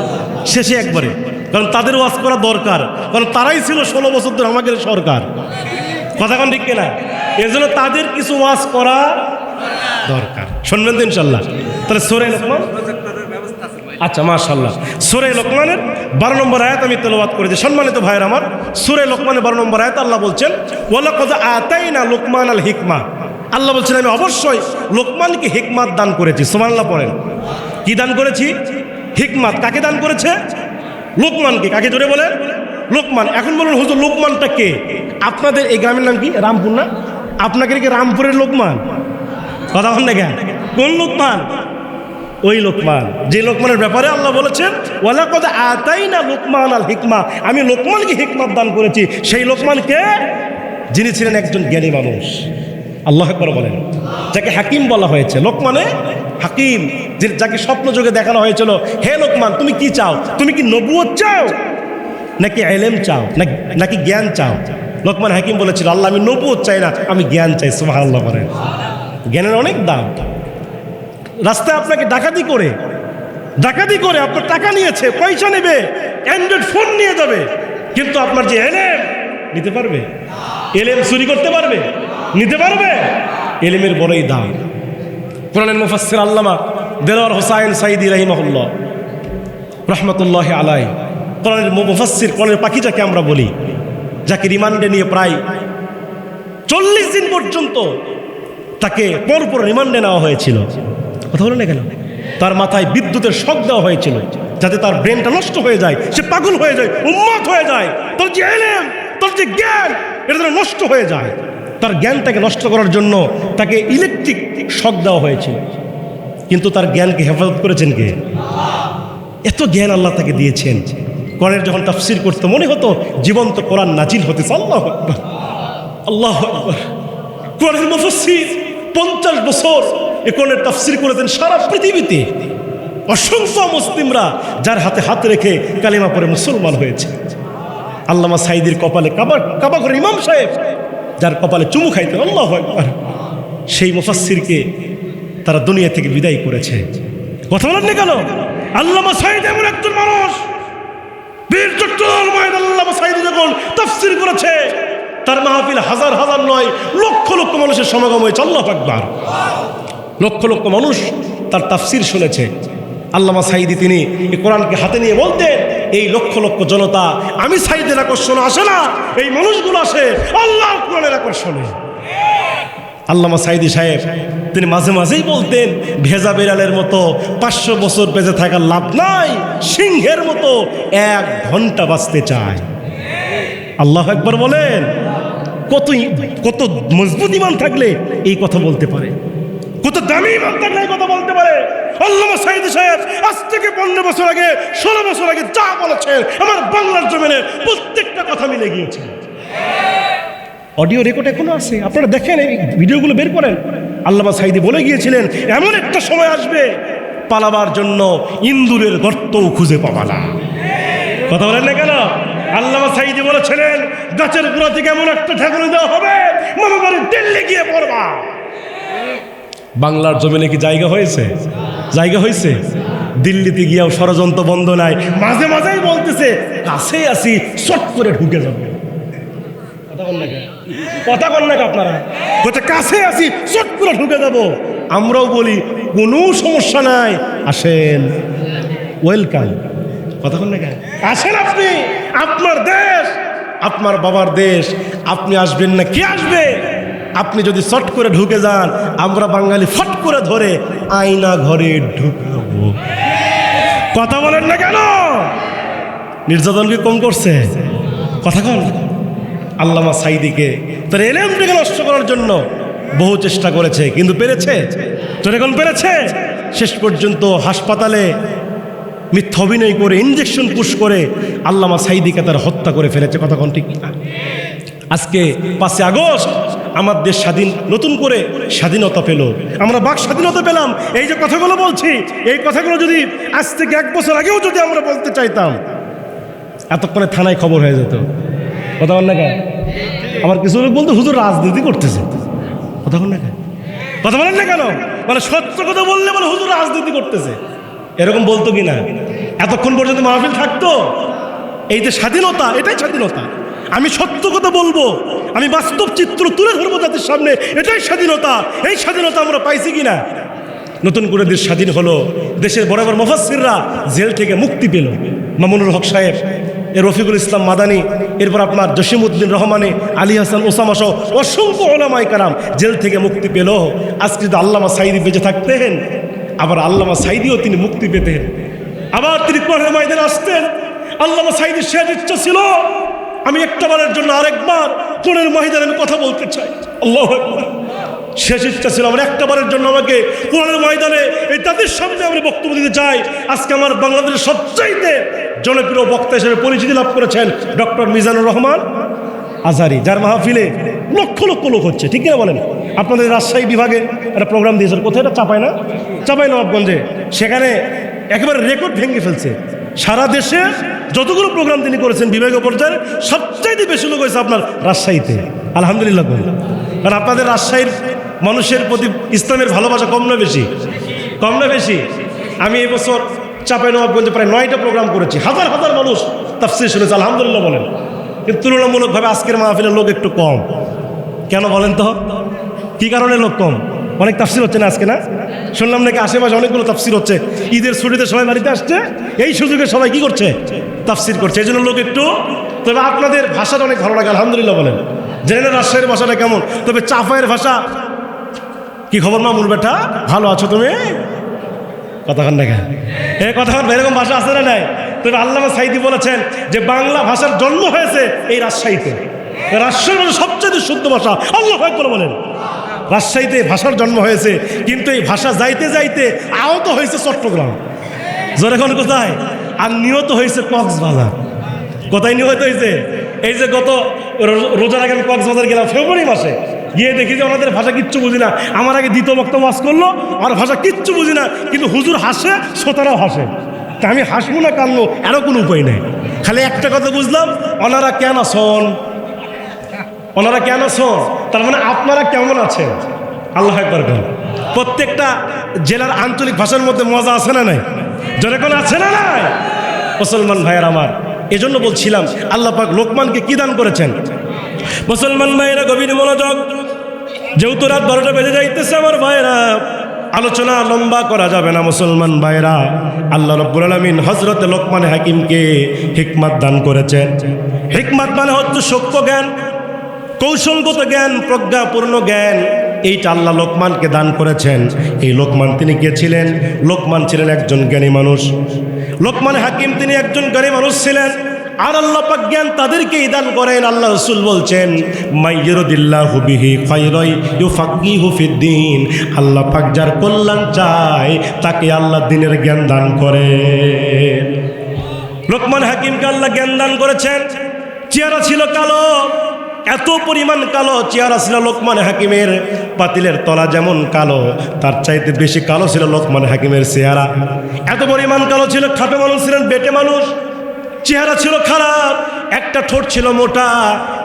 শেষে একবারে, কারণ তাদের ওয়াজ করা দরকার, কারণ তারাই ছিল 16 বছর ধরে আমাদের সরকার। কথা কোন ঠিক কিনা? এর জন্য তাদের কিছু ওয়াজ করা দরকার। শুনবেন তো ইনশাল্লাহ? তাহলে সূরা লোকমান, আচ্ছা মাশাআল্লাহ, সূরা লোকমানের 12 নম্বর আয়াত আমি তেলাওয়াত করেছি। সম্মানিত ভাইয়ের আমার, সূরা লোকমানের 12 নম্বর আয়াত আল্লাহ বলছেন ওয়ালাকাদ আতাইনা লুকমানাল হিকমা। আল্লাহ বলছেন আমি অবশ্যই লোকমানকে হিকমাত দান করেছি। সুবহানাল্লাহ পড়েন। কি দান করেছি? হিকমাত। কাকে দান করেছে? লোকমানকে। কাকে জোরে বলেন? লোকমান। এখন বলুন হুজুর লোকমানটা কে? আপনাদের এই গ্রামের নাম কি? রামপুর না? আপনাকে কি রামপুরের লোকমান? কথা বল না কেন? কোন লোকমান? ওই লোকমান, যে লোকমানের ব্যাপারে আল্লাহ বলেছেন ওয়ালাকাদ আতাইনা লুকমানাল হিকমা, আমি লোকমানকে হিকমত দান করেছি। সেই লোকমানকে যিনি ছিলেন একজন জ্ঞানী মানুষ। আল্লাহু আকবার বলেন। যাকে হাকিম বলা হয়েছে, লোকমানে হাকিম, যাকে স্বপ্ন যোগে দেখানো হয়েছিল, হে লোকমান তুমি কি চাও? তুমি কি নবুয়ত চাও নাকি ইলম চাও নাকি জ্ঞান চাও? লোকমান হাকিম বলেছিল আল্লাহ আমি নবুয়ত চাই না, আমি জ্ঞান চাই। সুবহানাল্লাহ বলেন। জ্ঞানের অনেক দাম। রাস্তায় আপনাকে ডাকাতি করে আপনার টাকা নিয়েছে, পয়সা নেবে, অ্যান্ড্রয়েড ফোন নিয়ে যাবে, কিন্তু আপনার যে এলেম নিতে পারবে? এলেম চুরি করতে পারবে? নিতে পারবে? এলেমের বড়ই দাম। কোরআনের মুফাসসির আল্লামা দেলোয়ার হোসাইন সাইদি রাহিমাহুল্লাহ রহমতুল্লাহ আলাই, কোরআনের মুফাসসির, কোরআনের পাখি যাকে আমরা বলি, যাকে রিমান্ডে নিয়ে প্রায় 40 দিন পর্যন্ত তাকে পরপর রিমান্ডে নেওয়া হয়েছিল। কথা বলে না কেন? তার মাথায় বিদ্যুতের শক দেওয়া হয়েছিল যাতে তার ব্রেনটা নষ্ট হয়ে যায়, সে পাগল হয়ে যায়, উন্মাদ হয়ে যায়, তার যে এলেম, তার যে জ্ঞান, এটা যেন নষ্ট হয়ে যায়। তার জ্ঞানটাকে নষ্ট করার জন্য তাকে ইলেকট্রিক শক দেওয়া হয়েছিল, কিন্তু তার জ্ঞানকে হেফাজত করেছেন কে? এত জ্ঞান আল্লাহ তাকে দিয়েছেন। কোরআনের যখন তাফসীর করতে মনে হতো জীবন্ত কোরআন নাজিল হতেছে। আল্লাহু আকবার, আল্লাহু আকবার। কোরআনের মুফাসসির 50 বছর এ কোরআনের তাফসীর করেছেন সারা পৃথিবীতে। অসংখ্য মুসলিমরা যার হাতে হাত রেখে কালিমা পড়ে মুসলমান হয়েছে। আল্লামা সাঈদীর কপালে কাবা ঘরের ইমাম সাহেব যার কপালে চুমু খাইতেন, আল্লাহু আকবার, সেই মুফাসসিরকে তারা দুনিয়া থেকে বিদায় করেছে। কথা বলেন না কেন? আল্লামা সাঈদ এমন একজন মানুষ, বীর চট্টগ্রাম ময়দান আল্লামা সাঈদী যখন তাফসীর করেছে তার মাহফিল হাজার হাজার নয় লক্ষ লক্ষ মানুষের সমাগম হয়েছে। আল্লাহু আকবার। লক্ষ লক্ষ মানুষ তার তাফসীর শুনেছে। আল্লামা সাঈদী তিনি এই কোরআনকে হাতে নিয়ে বলতেন, এই লক্ষ লক্ষ জনতা আমি সাঈদের আকর্ষণে আসে না, এই মানুষগুলো আসে আল্লাহর কোরআনের আকর্ষণে। আল্লামা সাঈদী সাহেব তিনি মাঝে মাঝেই বলতেন, ভেজা বিড়ালের মতো 500 বছর বেঁচে থাকার লাভ নাই, সিংহের মতো 1 ঘন্টা বাঁচতে চায়। আল্লাহু আকবার বলেন। কত মজবুত ঈমান থাকলে এই কথা বলতে পারে, কত দামি ঈমান থাকলে এই কথা বলতে পারে। আল্লামা সাঈদী সাহেব আজ থেকে 15 বছর আগে 16 বছর আগে যা বলেছেন আমার বাংলার জমিনে প্রত্যেকটা কথা মিলে গিয়েছে। অডিও রেকর্ড এখনো আছে, আপনারা দেখেন, এই ভিডিওগুলো বের করেন। আল্লামা সাঈদী বলে গিয়েছিলেন এমন একটা সময় আসবে পালাবার জন্য ইন্দুরের গর্তও খুঁজে পাবা না। কথা বলেন না কেন? আল্লামা সাঈদী বলেছিলেন গাছের গোড়া থেকে এমন একটা ঠেকানো দেওয়া হবে মামা বাড়ি দিল্লি গিয়ে পড়বা। বাংলার জমিনে কি জায়গা হয়েছে? জায়গা হয়েছে? দিল্লিতে গিয়েও ষড়যন্ত্র বন্ধ নাই, মাঝে মাঝেই বলতেছে কাছে আসি শট করে ঢুকে যাবে। কথা বল না আপনারা, বলছে কাছে আসি শট করে ঢুকে যাবো। আমরাও বলি কোনো সমস্যা নাই, আসেন, ওয়েলকাম। কথা বল না, আসেন, আপনি আপনার দেশ আপনার বাবার দেশ, আপনি আসবেন না, কে আসবে? আপনি যদি চট করে ঢুকে যান, আমরা বাঙালি ফট করে ধরে আয়না ঘরে ঢুকাবো। কথা বলেন না কেন? নির্যাতনকে কম করছে? কথা কন। আল্লামা সাঈদীকে তার এলেমটাকে নষ্ট করার জন্য বহু চেষ্টা করেছে, কিন্তু পেরেছে? তোর এখন পেরেছে? শেষ পর্যন্ত হাসপাতালে মিথ্যা অভিনয় করে ইঞ্জেকশন পুশ করে আল্লামা সাঈদীকে তার হত্যা করে ফেলেছে। কথা কোন ঠিক না? আজকে 5 আগস্ট আমার দেশ স্বাধীন, নতুন করে স্বাধীনতা পেল, আমরা বাক স্বাধীনতা পেলাম। এই যে কথাগুলো বলছি, এই কথাগুলো যদি আজ থেকে 1 বছর আগেও যদি আমরা বলতে চাইতাম, এতক্ষণে থানায় খবর হয়ে যেত। কথা বল না কেন? আবার কিছু লোক বলতো হুজুর রাজনীতি করতেছে। কথা বল না কেন? কথা বলেন না কেন? মানে সত্য কথা বললে বলে হুজুর রাজনীতি করতেছে, এরকম বলতো কি না? এতক্ষণ পর্যন্ত মাহফিল থাকতো? এই যে স্বাধীনতা, এটাই স্বাধীনতা। আমি সত্য কথা বলবো, আমি বাস্তব চিত্র তুলে ধরবো জাতির সামনে, এটাই স্বাধীনতা। এই স্বাধীনতা আমরা পাইছি কিনা? নতুন করে দেশ স্বাধীন হলো, দেশের বড় বড় মুফাসসিররা জেল থেকে মুক্তি পেল। মামুনুল হক সাহেব, রফিকুল ইসলাম মাদানী, এরপর আপনার জসিমউদ্দিন রহমানে, আলী হাসান ওসামা সহ অসংখ্য উলামায়ে কেরাম জেল থেকে মুক্তি পেল। আজকে যদি আল্লামা সাঈদী বেঁচে থাকতেন, আবার আল্লামা সাঈদীও তিনি মুক্তি পেতেন, আবার তিনি কোরআনের ময়দানে আসতেন। আল্লামা সাঈদীর শেষ ইচ্ছা ছিল, আমি একটাবারের জন্য আরেকবার কোরআনের ময়দানে আমি কথা বলতে চাই। আল্লাহু আকবার। শেষ ইচ্ছা ছিল আমার একটাবারের জন্য আমাকে কোরআনের ময়দানে এই তাদের সামনে আমি বক্তব্য দিতে চাই। আজকে আমার বাংলাদেশের সবচাইতে জনপ্রিয় বক্তা হিসেবে পরিচিতি লাভ করেছেন ডক্টর মিজানুর রহমান আজহারী, যার মাহফিলে লক্ষ লক্ষ লোক হচ্ছে। ঠিক কিনা বলেন? আপনাদের রাজশাহী বিভাগে একটা প্রোগ্রাম দিয়েছেন, কোথায়? এটা চাঁপাইনবাবগঞ্জে। সেখানে একেবারে রেকর্ড ভেঙে ফেলছে। সারা দেশে যতগুলো প্রোগ্রাম তিনি করেছেন বিভাগীয় পর্যায়ে, সবচাইতে বেশি লোক হয়েছে আপনার রাজশাহীতে। আলহামদুলিল্লাহ বলুন। কারণ আপনাদের রাজশাহীর মানুষের প্রতি ইসলামের ভালোবাসা কম না বেশি? কম না বেশি? আমি এই বছর চাঁপাইনবাবগঞ্জে প্রায় 9টা প্রোগ্রাম করেছি, হাজার হাজার মানুষ তাফসীর শুনেছে। আলহামদুলিল্লাহ বলেন। কিন্তু তুলনামূলকভাবে আজকের মাহফিলের লোক একটু কম। কেন বলেন তো? কি কারণে লোক কম? অনেক তাফসীর হচ্ছে না আজকে, না? শুনলাম নাকি আশেপাশে অনেকগুলো তাফসীর হচ্ছে, ঈদের ছুটিতে সবাই বাড়িতে আসছে, এই সুযোগে সবাই কি করছে? তাফসীর করছে, এই জন্য লোক একটু। তবে আপনাদের ভাষাটা অনেক ভালো লাগে, আলহামদুলিল্লাহ বলেন। জেনে রাজশাহীর ভাষাটা কেমন? তবে চাঁপাইয়ের ভাষা কি খবর মামুর বেটা, ভালো আছো তুমি? কথা কন না কেন? এই কথা এরকম ভাষা আছে না নাই? তবে আল্লামা সাঈদী বলেছেন যে বাংলা ভাষার জন্ম হয়েছে এই রাজশাহীতে। রাজশাহীর ভাষা সবচেয়ে শুদ্ধ ভাষা। আল্লাহু আকবার বলেন। রাজশাহীতে ভাষার জন্ম হয়েছে, কিন্তু এই ভাষা যাইতে যাইতে আহত হয়েছে চট্টগ্রাম। জোরেখন কোথায়? আর নিহত হয়েছে কক্সবাজার। কোথায় নিহত হয়েছে? এই যে গত রোজার আগে আমি কক্সবাজার গেলাম ফেব্রুয়ারি মাসে, গিয়ে দেখি যে ওনাদের ভাষা কিচ্ছু বুঝি না। আমার আগে দ্বিতীয় বক্তা ওয়াজ করলো, আর ভাষা কিচ্ছু বুঝি না, কিন্তু হুজুর হাসে, শ্রোতারাও হাসে। তা আমি হাসবো না কান্নো, আরও কোনো উপায় নেই। খালি একটা কথা বুঝলাম, ওনারা কেন আছেন, ওনারা কেন আছেন, তার মানে আপনারা কেমন আছেন? আল্লাহ একবার বলেন। প্রত্যেকটা জেলার আঞ্চলিক ভাষার মধ্যে মজা আছে না নাই? যেরকম আছে না নাই? মুসলমান ভাইয়ের আমার, এজন্য বলছিলাম আল্লাহ পাক লোকমানকে কি দান করেছেন। মুসলমান ভাইয়েরা গভীর মনোযোগ, যেহেতু রাত 12টা বেজে যাইতেছে আমার ভাইয়েরা, আলোচনা লম্বা করা যাবে না। মুসলমান ভাইয়েরা, আল্লাহ রাব্বুল আলামিন হযরত লোকমান হাকিমকে হিকমত দান করেছেন। হিকমত মানে হচ্ছে সূক্ষ্ম জ্ঞান, কৌশলগত জ্ঞান, প্রজ্ঞাপূর্ণ জ্ঞান। এইটা আল্লাহ লোকমানকে দান করেছেন। এই লোকমান তিনি কে ছিলেন? লোকমান ছিলেন একজন জ্ঞানী মানুষ। লোকমান হাকিম তিনি একজন জ্ঞানী মানুষ ছিলেন। আর আল্লাহ পাক জ্ঞান তাদেরকেই দান করেন। আল্লাহ রাসূল বলছেন, মাইয়ুরিদিল্লাহু বিহি খায়রান ইউফাক্কিহু ফিদ্দীন। আল্লাহ পাক যার কল্যাণ চায় তাকে আল্লাহ দ্বীনের জ্ঞান দান করেন। লোকমান হাকিমকে আল্লাহ জ্ঞান দান করেছেন। চেহারা ছিল কালো, এত পরিমাণ কালো চেহারা ছিল লোকমান হাকিমের। পাতিলের তলা যেমন কালো, তার চাইতে বেশি কালো ছিল লোকমান হাকিমের চেহারা। এত পরিমাণ কালো ছিল, খাটো মানুষ ছিলেন, বেটে মানুষ, চেহারা ছিল খারাপ। একটা ঠোঁট ছিল মোটা,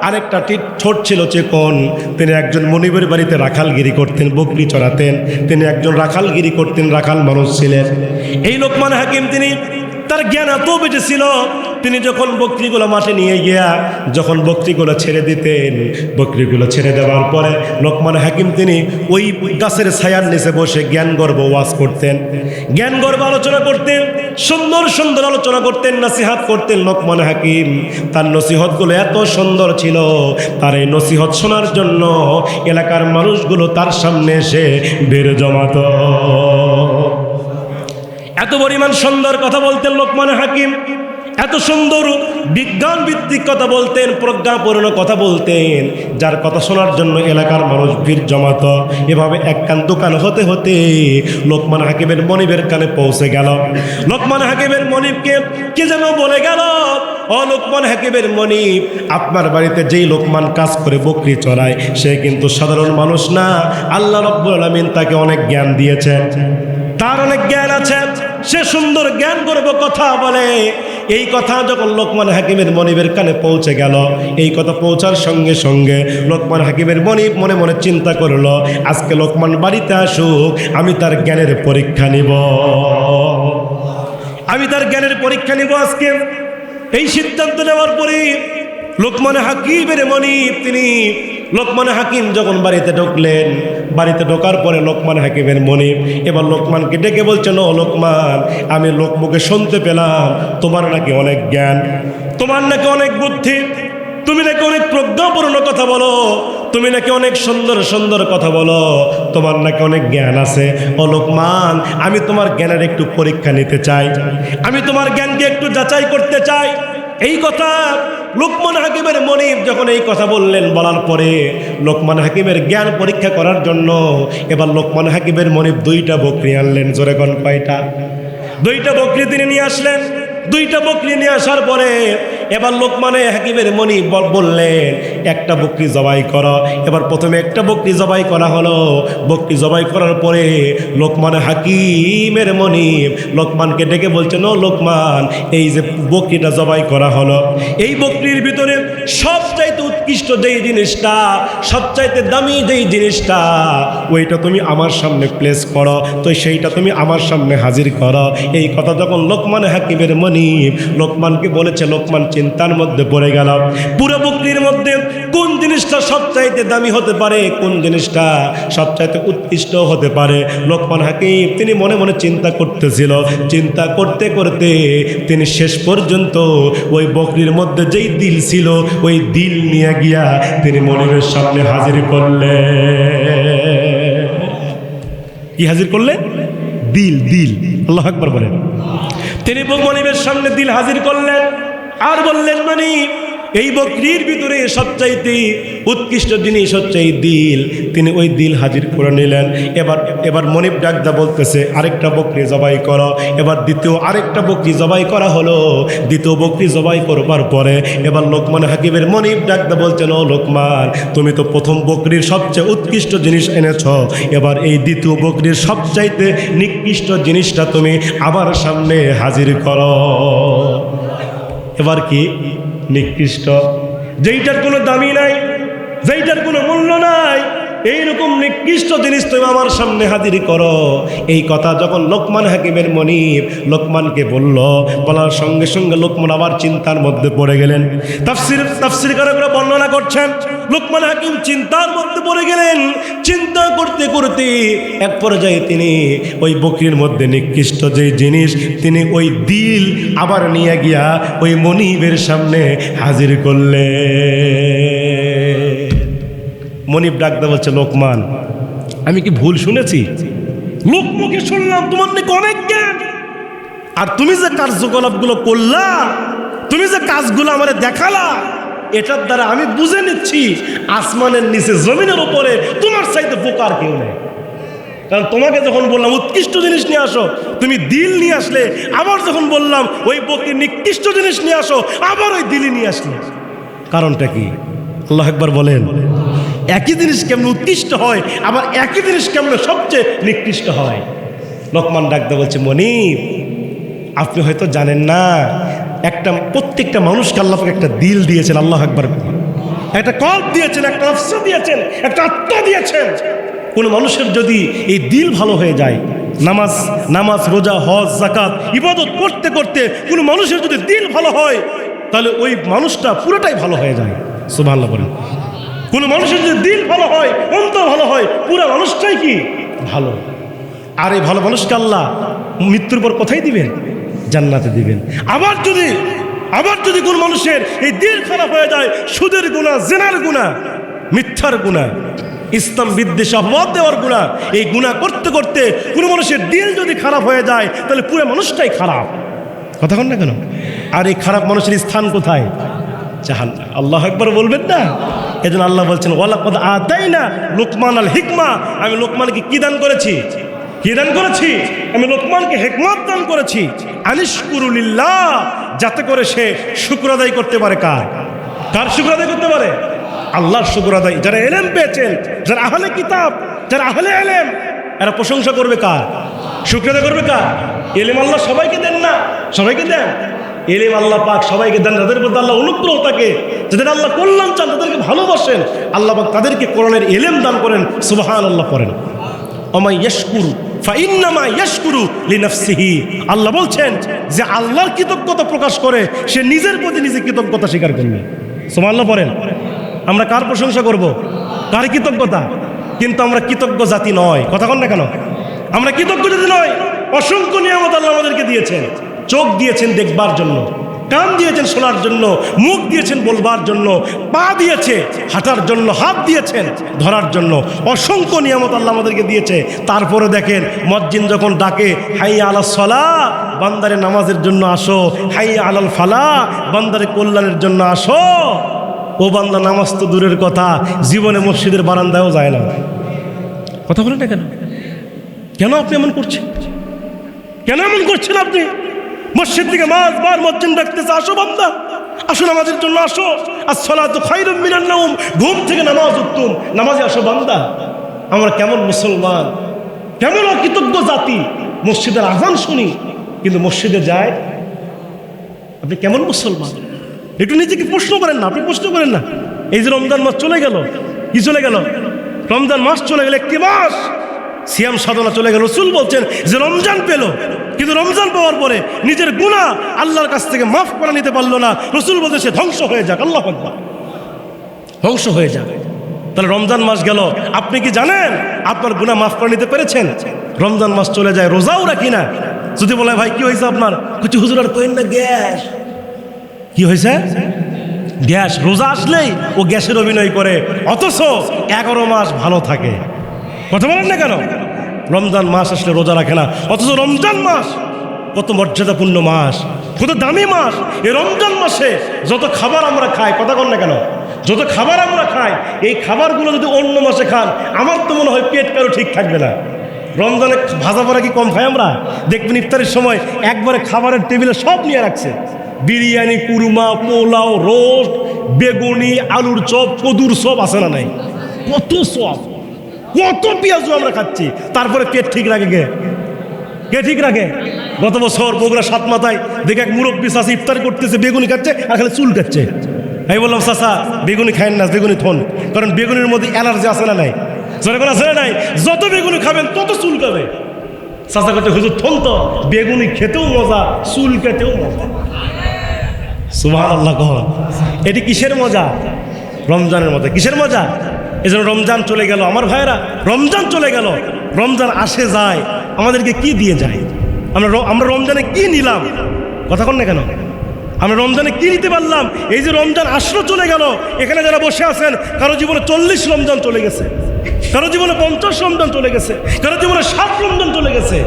আরেকটা ঠোঁট ছিল চিকন। তিনি একজন মনিবের বাড়িতে রাখালগিরি করতেন, বকরি চড়াতেন। তিনি একজন রাখালগিরি করতেন, রাখাল মানুষ ছিলেন। এই লোকমান হাকিম তিনি, তার জ্ঞান এত বেশি ছিল, তিনি যখন বকরিগুলো মাঠে নিয়ে গিয়া যখন বকরিগুলো ছেড়ে দিতেন, বকরিগুলো ছেড়ে দেওয়ার পরে লোকমান হাকিম তিনি ওই গাছের ছায়ার নিচে বসে জ্ঞান গর্ব ওয়াজ করতেন, জ্ঞান গর্ব আলোচনা করতেন, সুন্দর সুন্দর আলোচনা করতেন, নসিহত করতেন। লোকমান হাকিম তার নসিহতগুলো এত সুন্দর ছিল, তার এই নসিহত শোনার জন্য এলাকার মানুষগুলো তার সামনে এসে ভিড় জমাত। এত পরিমাণ সুন্দর কথা বলতেন লোকমান হাকিম, এত সুন্দর বিজ্ঞান ভিত্তিক কথা বলতেন, প্রজ্ঞাপূর্ণ কথা বলতেন, যার কথা শোনার জন্য এলাকার মানুষ ভিড় জমাত। এভাবে এক কান দোকান হতে হতে লোকমান হাকিমের মনিবের কানে পৌঁছে গেল। লোকমান হাকিমের মনিবকে কে যেন বলে গেল, ও লোকমান হাকিমের মনিব, আপনার বাড়িতে যেই লোকমান কাজ করে বকরি চড়ায় সে কিন্তু সাধারণ মানুষ না, আল্লাহ রাব্বুল আলামিন তাকে অনেক জ্ঞান দিয়েছেন, তার অনেক জ্ঞান আছে, সে সুন্দর জ্ঞান করব কথা বলে। এই কথা যখন লোকমান হাকিমের মনিবের কানে পৌঁছে গেল, এই কথা পৌঁছার সঙ্গে সঙ্গে লোকমান হাকিমের মনিব মনে মনে চিন্তা করলো, আজকে লোকমান বাড়িতে আসুক, আমি তার জ্ঞানের পরীক্ষা নিব, আমি তার জ্ঞানের পরীক্ষা নিব আজকে। এই সিদ্ধান্ত নেওয়ার পরে লোকমান হাকিমের মনিব তিনি লোকমান হাকিম যখন বাড়িতে ঢুকলেন, বাড়িতে ঢোকার পরে লোকমান হাকিমের মনিব এবার লোকমানকে ডেকে বলছেন, ও লোকমান, আমি লোকমুখে শুনতে পেলাম তোমার নাকি অনেক জ্ঞান, তোমার নাকি অনেক বুদ্ধি, তুমি নাকি অনেক প্রজ্ঞাপূর্ণ কথা বলো, তুমি নাকি অনেক সুন্দর সুন্দর কথা বলো, তোমার নাকি অনেক জ্ঞান আছে। ও লোকমান, আমি তোমার জ্ঞানের একটু পরীক্ষা নিতে চাই, আমি তোমার জ্ঞানকে একটু যাচাই করতে চাই। এই কথা লোকমান হাকিমের মনিব যখন এই কথা বললেন, বলার পরে লোকমান হাকিমের জ্ঞান পরীক্ষা করার জন্য এবার লোকমান হাকিমের মনিব 2টা বকরি আনলেন। জোরে কোন কয়টা? 2টা বকরি তিনি নিয়ে আসলেন। 2টা বকরি নিয়ে আসার পরে এবার লোকমান হাকিমের মনিব বললেন, একটা বকরি জবাই করো। এবার প্রথমে একটা বকরি জবাই করা হলো। বকরি জবাই করার পরে লোকমান হাকিমের মনিব লোকমানকে ডেকে বলছেন, ও লোকমান, এই যে বকরিটা জবাই করা হলো, এই বকরির ভিতরে সবচাইতে উৎকৃষ্ট যেই জিনিসটা, সবচাইতে দামি যেই জিনিসটা, ওইটা তুমি আমার সামনে প্লেস করো, তো সেইটা তুমি আমার সামনে হাজির করো। এই কথা যখন লোকমান হাকিমের মনিব লোকমানকে বলেছে, লোকমান চিন্তার মধ্যে পড়ে গেল, পুরো বকরির মধ্যে কোন জিনিসটা সবচাইতে দামি হতে পারে, কোন জিনিসটা সবচাইতে উৎকৃষ্ট হতে পারে। লোকমান হাকিম তিনি মনে মনে চিন্তা করতেছিল, চিন্তা করতে করতে তিনি শেষ পর্যন্ত ওই বকরির মধ্যে যেই দিল ছিল, ওই দিল নিয়ে গিয়া তিনি মনিবের সামনে হাজির করলেন। কি হাজির করলেন? দিল। দিল, আল্লাহু আকবার বলেন। তিনি মনিবের সামনে দিল হাজির করলেন আর বললেন, মনিব, এই বকরির ভিতরে সবচাইতে উৎকৃষ্ট জিনিস হচ্ছে এই দিল। তিনি ওই দিল হাজির করে নিলেন। এবার মনিব ডাকদা বলতেছে, আরেকটা বকরি জবাই করো। এবার দ্বিতীয় আরেকটা বকরি জবাই করা হলো। দ্বিতীয় বকরি জবাই করবার পরে এবার লোকমান হাকিমের মনিব ডাকদা বলছেন, ও লোকমান, তুমি তো প্রথম বকরির সবচেয়ে উৎকৃষ্ট জিনিস এনেছ, এবার এই দ্বিতীয় বকরির সবচাইতে নিকৃষ্ট জিনিসটা তুমি আমার সামনে হাজির করো। এবার কি নিকৃষ্ট, যেইটার কোনো দামি নাই, যেইটার কোনো মূল্য নাই, এইরকম নিকৃষ্ট জিনিস তুমি আমার সামনে হাজির করো। এই কথা যখন লোকমান হাকিমের মনিব লোকমানকে বলল, বলার সঙ্গে সঙ্গে লোকমান আবার চিন্তার মধ্যে পড়ে গেলেন। তাফসীরকাররা বর্ণনা করছেন, লোকমান হাকিম চিন্তার মধ্যে পড়ে গেলেন। চিন্তা করতে করতে এক পর্যায়ে তিনি ওই বকরির মধ্যে নিকৃষ্ট যে জিনিস, তিনি ওই দিল আবার নিয়ে গিয়া ওই মনিবের সামনে হাজির করলেন। মনিব ডাকতে বলছে, লোকমান, আমি কি ভুল শুনেছি? লোকমুখে শুনলাম তোমার নাকি অনেক জ্ঞান, আর তুমি যে কার্যকলাপগুলো করলা, তুমি যে কাজগুলো আমারে দেখালা, এটার দ্বারা আমি বুঝে নিচ্ছি আসমানের নিচে জমিনের উপরে তোমার চাইতে বোকার কেউ নেই। কারণ তোমাকে যখন বললাম উৎকৃষ্ট জিনিস নিয়ে আসো, তুমি দিল নিয়ে আসলে। আবার যখন বললাম ওই বকরির নিকৃষ্ট জিনিস নিয়ে আসো, আবার ওই দিলই নিয়ে আসলে। কারণটা কি? আল্লাহু আকবার বলেন। একই জিনিস কেমন উৎকৃষ্ট হয়, আবার একই জিনিস কেমন সবচেয়ে নিকৃষ্ট হয়? লোকমান ডাকতে বলছে, মনিব, আপনি হয়তো জানেন না, প্রত্যেকটা মানুষকে আল্লাহ একটা দিল দিয়েছেন। আল্লাহু আকবার। একটা কল্প দিয়েছেন, একটা নফস দিয়েছেন, একটা আত্মা দিয়েছেন। কোনো মানুষের যদি এই দিল ভালো হয়ে যায়, নামাজ রোজা হজ যাকাত ইবাদত করতে করতে কোনো মানুষের যদি দিল ভালো হয় তাহলে ওই মানুষটা পুরোটাই ভালো হয়ে যায়। সুবহানাল্লাহ বলেন। কোনো মানুষের যদি দিল ভালো হয়, অন্তর ভালো হয়, পুরো মানুষটাই কি ভালো। আর এই ভালো মানুষকে আল্লাহ মৃত্যুর পর কোথায় দিবেন? জান্নাতে দিবেন। আবার যদি কোন মানুষের এই দিল খারাপ হয়ে যায়, সুদের গুনাহ, জিনার গুনাহ, মিথ্যার গুনাহ, ইসলাম বিদ্বেষে অপবাদ দেওয়ার গুনাহ, এই গুনাহ করতে করতে কোনো মানুষের দিল যদি খারাপ হয়ে যায় তাহলে পুরো মানুষটাই খারাপ। কথা বল না কেন? আর এই খারাপ মানুষের স্থান কোথায়? জাহান্নাম। আল্লাহু আকবার বলবেন না? এজন্য আল্লাহ বলছেন ওয়ালাকাদ আতাইনা লুকমানাল হিকমা, আমি লোকমানকে কি দান করেছি? আমি লোকমানকে হিকমত দান করেছি। আনিশকুরু লিল্লাহ, যাতে করে সে শুকর আদায় করতে পারে। কার শুকর আদায় করতে পারে? আল্লাহর শুকর আদায়। যারা ইলম পেয়েছেন, যারা আহলে কিতাব, যারা আহলে ইলম, এরা প্রশংসা করবে কার? শুকর আদায় করবে কার? ইলম আল্লাহ সবাইকে দেন না? সবাইকে দেন। ইলম আল্লাহ পাক সবাইকে দেন যাদের প্রতি আল্লাহ অনুগ্রহ থাকে, যাদের আল্লাহ কল্যাণ চান, তাদেরকে ভালোবাসেন, আল্লাহ পাক তাদেরকে কোরআনের ইলম দান করেন। সুবহানাল্লাহ পড়েন। ওমাই ইয়াশকুরু ফাইন্নামা ইয়াশকুরু লিনাফসিহি, আল্লাহ বলছেন যে আল্লাহর কৃতজ্ঞতা প্রকাশ করে সে নিজের প্রতি নিজে কৃতজ্ঞতা স্বীকার করবে। সুবহানাল্লাহ পড়েন। আমরা কার প্রশংসা করব? কার কৃতজ্ঞতা? কিন্তু আমরা কৃতজ্ঞ জাতি নয়। কথা বল না কেন? আমরা কৃতজ্ঞ জাতি নয়। অসংখ্য নিয়ামত আল্লাহ আমাদেরকে দিয়েছেন। চোখ দিয়েছেন দেখবার জন্য, কান দিয়েছেন শোনার জন্য, মুখ দিয়েছেন বলবার জন্য, পা দিয়েছে হাঁটার জন্য, হাত দিয়েছেন ধরার জন্য। অসংখ্য নিয়ামত আল্লাহ আমাদেরকে দিয়েছে। তারপরে দেখেন মুয়াজ্জিন যখন ডাকে হাইয়া আলাস সালাহ, বান্দারে নামাজের জন্য আসো, হাইয়া আলাল ফালাহ, বান্দারে কল্যাণের জন্য আসো, ও বান্দা নামাজ তো দূরের কথা, জীবনে মসজিদের বারান্দায়ও যায় না। কথা বলেন না কেন? কেন আপনি এমন করছেন? কেন এমন করছেন আপনি? মসজিদ থেকে মাঝবার মুয়াজ্জিন ডাকতেছে, আসো বান্দা, আসো নামাজের জন্য আসো। আসসালাতু খায়রুম মিনান নাওম, ঘুম থেকে নামাজ উত্তম, নামাজে আসো বান্দা। আমরা কেমন মুসলমান, কেমন অকৃতজ্ঞ জাতি! মসজিদের আজান শুনি কিন্তু মসজিদে যায়। আপনি কেমন মুসলমান? একটু নিজেকে প্রশ্ন করেন না। আপনি প্রশ্ন করেন না। এই যে রমজান মাস চলে গেল, কি চলে গেল? রমজান মাস চলে গেল, একটি মাস সিয়াম সাধনা চলে গেল। রাসূল বলছেন যে রমজান পেল, কিন্তু রমজান পাওয়ার পরে নিজের গুনাহ আল্লাহর কাছ থেকে মাফ করে নিতে পারলো না। রাসূল বলছে সে ধ্বংস হয়ে যাক। আল্লাহু আকবার, ধ্বংস হয়ে যাক। তাহলে রমজান মাস গেল, আপনি কি জানেন আপনার গুনাহ মাফ করে নিতে পেরেছেন? রমজান মাস চলে যায়, রোজাও রাখি না। যদি বলে ভাই কি হয়েছে আপনার, কিছু হুজুর আর কইন না, গ্যাস। কি হয়েছে? গ্যাস। রোজা আসলেই ও গ্যাসের অভিনয় করে, অথচ 11 মাস ভালো থাকে। কথা বলেন না কেন? রমজান মাস আসলে রোজা রাখে না, অথচ রমজান মাস কত মর্যাদাপূর্ণ মাস, কত দামি মাস। এই রমজান মাসে যত খাবার আমরা খাই, কথা বল না কেন, যত খাবার আমরা খাই, এই খাবারগুলো যদি অন্য মাসে খান, আমার তো মনে হয় পেট কারো ঠিক থাকবে না। রমজানে ভাজা পড়া কি কম খাই আমরা? দেখবেন ইফতারের সময় একবারে খাবারের টেবিলে সব নিয়ে রাখছে, বিরিয়ানি, কুরমা, পোলাও, রোস্ট, বেগুনি, আলুর চপ, কদুর চপ, আছে না নাই? কত চপ, কত পেঁয়াজও আমরা খাচ্ছি, তারপরে পেট ঠিক রাখে কে ঠিক রাখে? গত বছর বগুড়া সাত মাথায় দেখে এক মুরব্বী চাষা ইফতার করতেছে, বেগুনি খাচ্ছে আর খালি চুল কাটছে। আমি বললাম চাষা বেগুনি খায়েন না, বেগুনি থন, কারণ বেগুনির মধ্যে অ্যালার্জি আছে না নাই? যেরকম আছে না নাই? যত বেগুনি খাবেন তত চুল কাবে। চাষা করতে হুজুর থন তো, বেগুনি খেতেও মজা, চুল কেটেও মজা। সুবহানাল্লাহ। কহ এটি কিসের মজা? রমজানের মধ্যে কিসের মজা? এই জন্য রমজান চলে গেল আমার ভাইয়েরা, রমজান চলে গেল। রমজান আসে যায়, আমাদেরকে কি দিয়ে যায়? আমরা রমজানে কি নিলাম? কথা কন না কেন? আমরা রমজানে কি নিতে পারলাম? এই যে রমজান আসলো চলে গেল, এখানে যারা বসে আছেন, কারো জীবনে 40 রমজান চলে গেছে, কারো জীবনে 50 রমজান চলে গেছে, কারো জীবনে 7 রমজান চলে গেছে।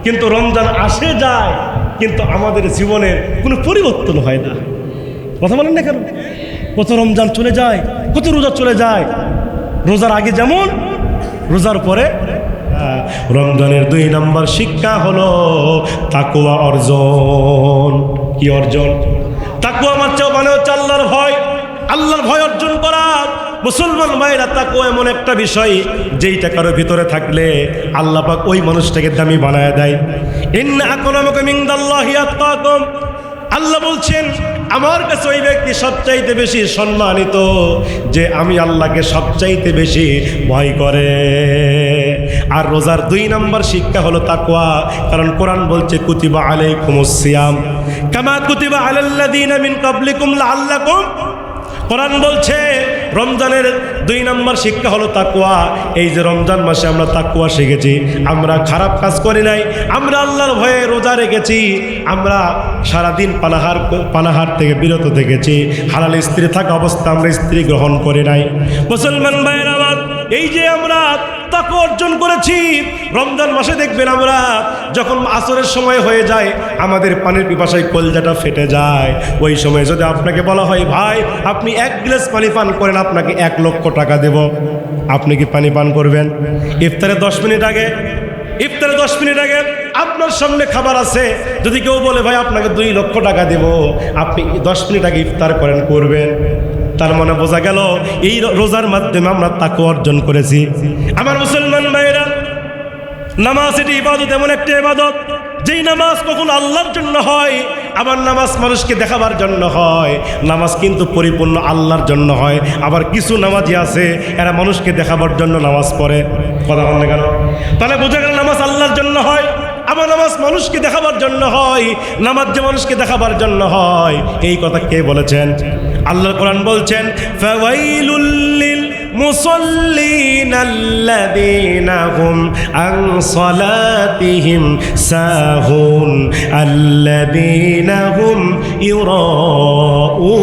কিন্তু রমজান আসে যায়, কিন্তু আমাদের জীবনের কোনো পরিবর্তন হয় না। কথা বলেন না কেন? কত রমজান চলে যায়, কত রোজা চলে যায়। রোজার আগে যেমন, রোজার পরে। রমজানের 2 নম্বর শিক্ষা হলো তাকওয়া অর্জন। কি অর্জন? তাকওয়া মানে হচ্ছে আল্লাহর ভয়। আল্লাহর ভয় অর্জন করা। মুসলমান ভাইরা, তাকওয়া এমন একটা বিষয় যেইটা কারো ভিতরে থাকলে আল্লাহ পাক ওই মানুষটাকে দামি বানায় দেয়। ইন্না আকরামাকুম ইনদাল্লাহি আতকাকুম, আল্লাহ বলছেন আমার কাছে ওই ব্যক্তি সবচাইতে বেশি সম্মানিত যে আমি আল্লাহকে সবচাইতে বেশি ভয় করে। আর রোজার 2 নম্বর শিক্ষা হলো তাকওয়া, কারণ কোরআন বলছে কুতিবা আলাইকুমুস সিয়াম কামা কুতিবা আলাল্লাযীনা মিন ক্বাবলিকুম লাআল্লাকুম। কোরআন বলছে রমজানের 2 নম্বর শিক্ষা হলো তাকওয়া। এই যে রমজান মাসে আমরা তাকওয়া শিখেছি, আমরা খারাপ কাজ করি নাই, আমরা আল্লাহর ভয়ে রোজা রেখেছি, আমরা সারাদিন পানাহার থেকে বিরত থেকেছি, হালাল স্ত্রী থাকা অবস্থা আমরা স্ত্রী গ্রহণ করি নাই। মুসলমান ভাইয়ের আমার, এই যে আমরা তাকওয়া অর্জন করেছি, রমজান মাসে দেখবেন আমরা যখন আসরের সময় হয়ে যায় আমাদের পানির পিপাসায় কলজাটা ফেটে যায়। ওই সময় যদি আপনাকে বলা হয় ভাই আপনি 1 গ্লাস পানি পান করেন, আপনাকে 1 লক্ষ টাকা দেব, আপনি কি পানি পান করবেন? ইফতারের 10 মিনিট আগে আপনার সামনে খাবার আছে, যদি কেউ বলে ভাই আপনাকে 2 লক্ষ টাকা দেব, আপনি 10 মিনিট আগে ইফতার করবেন? তার মানে বোঝা গেল এই রোজার মাধ্যমে আমরা তাকওয়া অর্জন করেছি। আমার মুসলমান ভাইরা, নামাজ এটি ইবাদত, এমন একটা ইবাদত যেই নামাজ কখন আল্লাহর জন্য হয়, আবার নামাজ মানুষকে দেখাবার জন্য হয়। নামাজ কিন্তু পরিপূর্ণ আল্লাহর জন্য হয়। আবার কিছু নামাজি আছে এরা মানুষকে দেখাবার জন্য নামাজ পড়ে। কথা বলেন না কেন? তাহলে বোঝা গেল নামাজ আল্লাহর জন্য হয়, আবার নামাজ মানুষকে দেখাবার জন্য হয়। নামাজ যে মানুষকে দেখাবার জন্য হয়, এই কথা কে বলেছেন? আল্লাহর কোরআন বলছেন ফাওয়াইলুল লিল মুসাল্লিনা আল্লাযীনা হুম আন সালাতিহিম সাহুন আল্লাযীনা হুম ইউরাউন।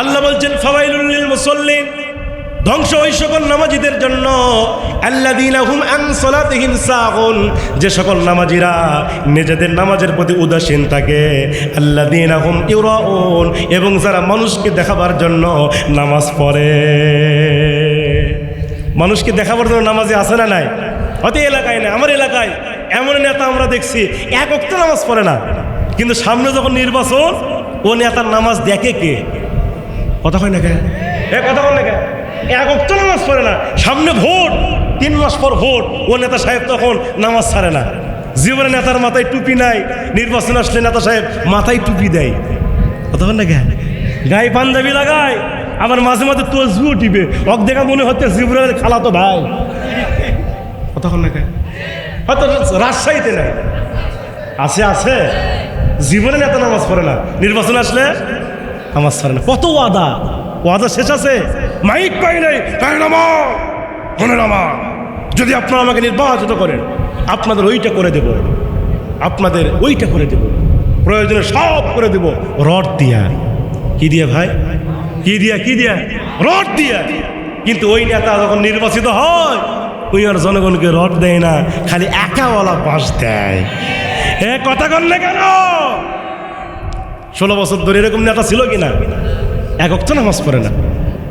আল্লাহ বলছেন ফাওয়াইলুল লিল মুসাল্লিন, ধ্বংস ওই সকল নামাজিদের জন্য, আল্লাযীনা হুম আন সালাতিহিম সাহুন, যে সকল নামাজিরা নিজেদের নামাজের প্রতি উদাসীন থাকে, আল্লাযীনা হুম ইউরাউন, এবং যারা মানুষকে দেখাবার জন্য নামাজ পড়ে। মানুষকে দেখাবার জন্য নামাজে আসে না নাই? হয়তো এলাকায় না, আমার এলাকায় এমন নেতা আমরা দেখছি 1 ওয়াক্ত নামাজ পড়ে না, কিন্তু সামনে যখন নির্বাচন ও নেতার নামাজ দেখে কে? কথা হয় না কে? কথা বল না কে? 1 ওয়াক্ত নামাজ পড়ে না, সামনে ভোট, 3 মাস পর ভোট, ও নেতা সাহেব তখন নামাজ ছাড়ে না। জীবনে নেতার মাথায় টুপি নাই, নির্বাচন আসলে নেতা সাহেব মাথায় টুপি দেয়। কথা বল না কে? গায়ে পাঞ্জাবি লাগায়, আবার মাঝে মাঝে তসবিও টিপে, অক দেখা মনে হচ্ছে জীবনের খালাতো ভাই। কথা বল না কে? হয়তো রাজশাহীতে নাই, আছে জীবনে নেতা নামাজ পড়ে না, নির্বাচন আসলে নামাজ ছাড়ে না। কত ওয়াদা শেষ আছে, মাইক পাই নাই, তাই নামাজ, যদি আপনারা আমাকে নির্বাচিত করেন আপনাদের ওইটা করে দেব, প্রয়োজনে সব করে দেব, রড দিয়া। কি দিয়া ভাই? কি দিয়া? রড দিয়া। কিন্তু ওই নেতা যখন নির্বাচিত হয়, ওই আর জনগণকে রড দেয় না, খালি একাওয়ালা বাঁশ দেয়। কথা কন না কেন? 16 বছর ধরে এরকম নেতা ছিল কিনা? 1 ওয়াক্ত নামাজ পড়ে না।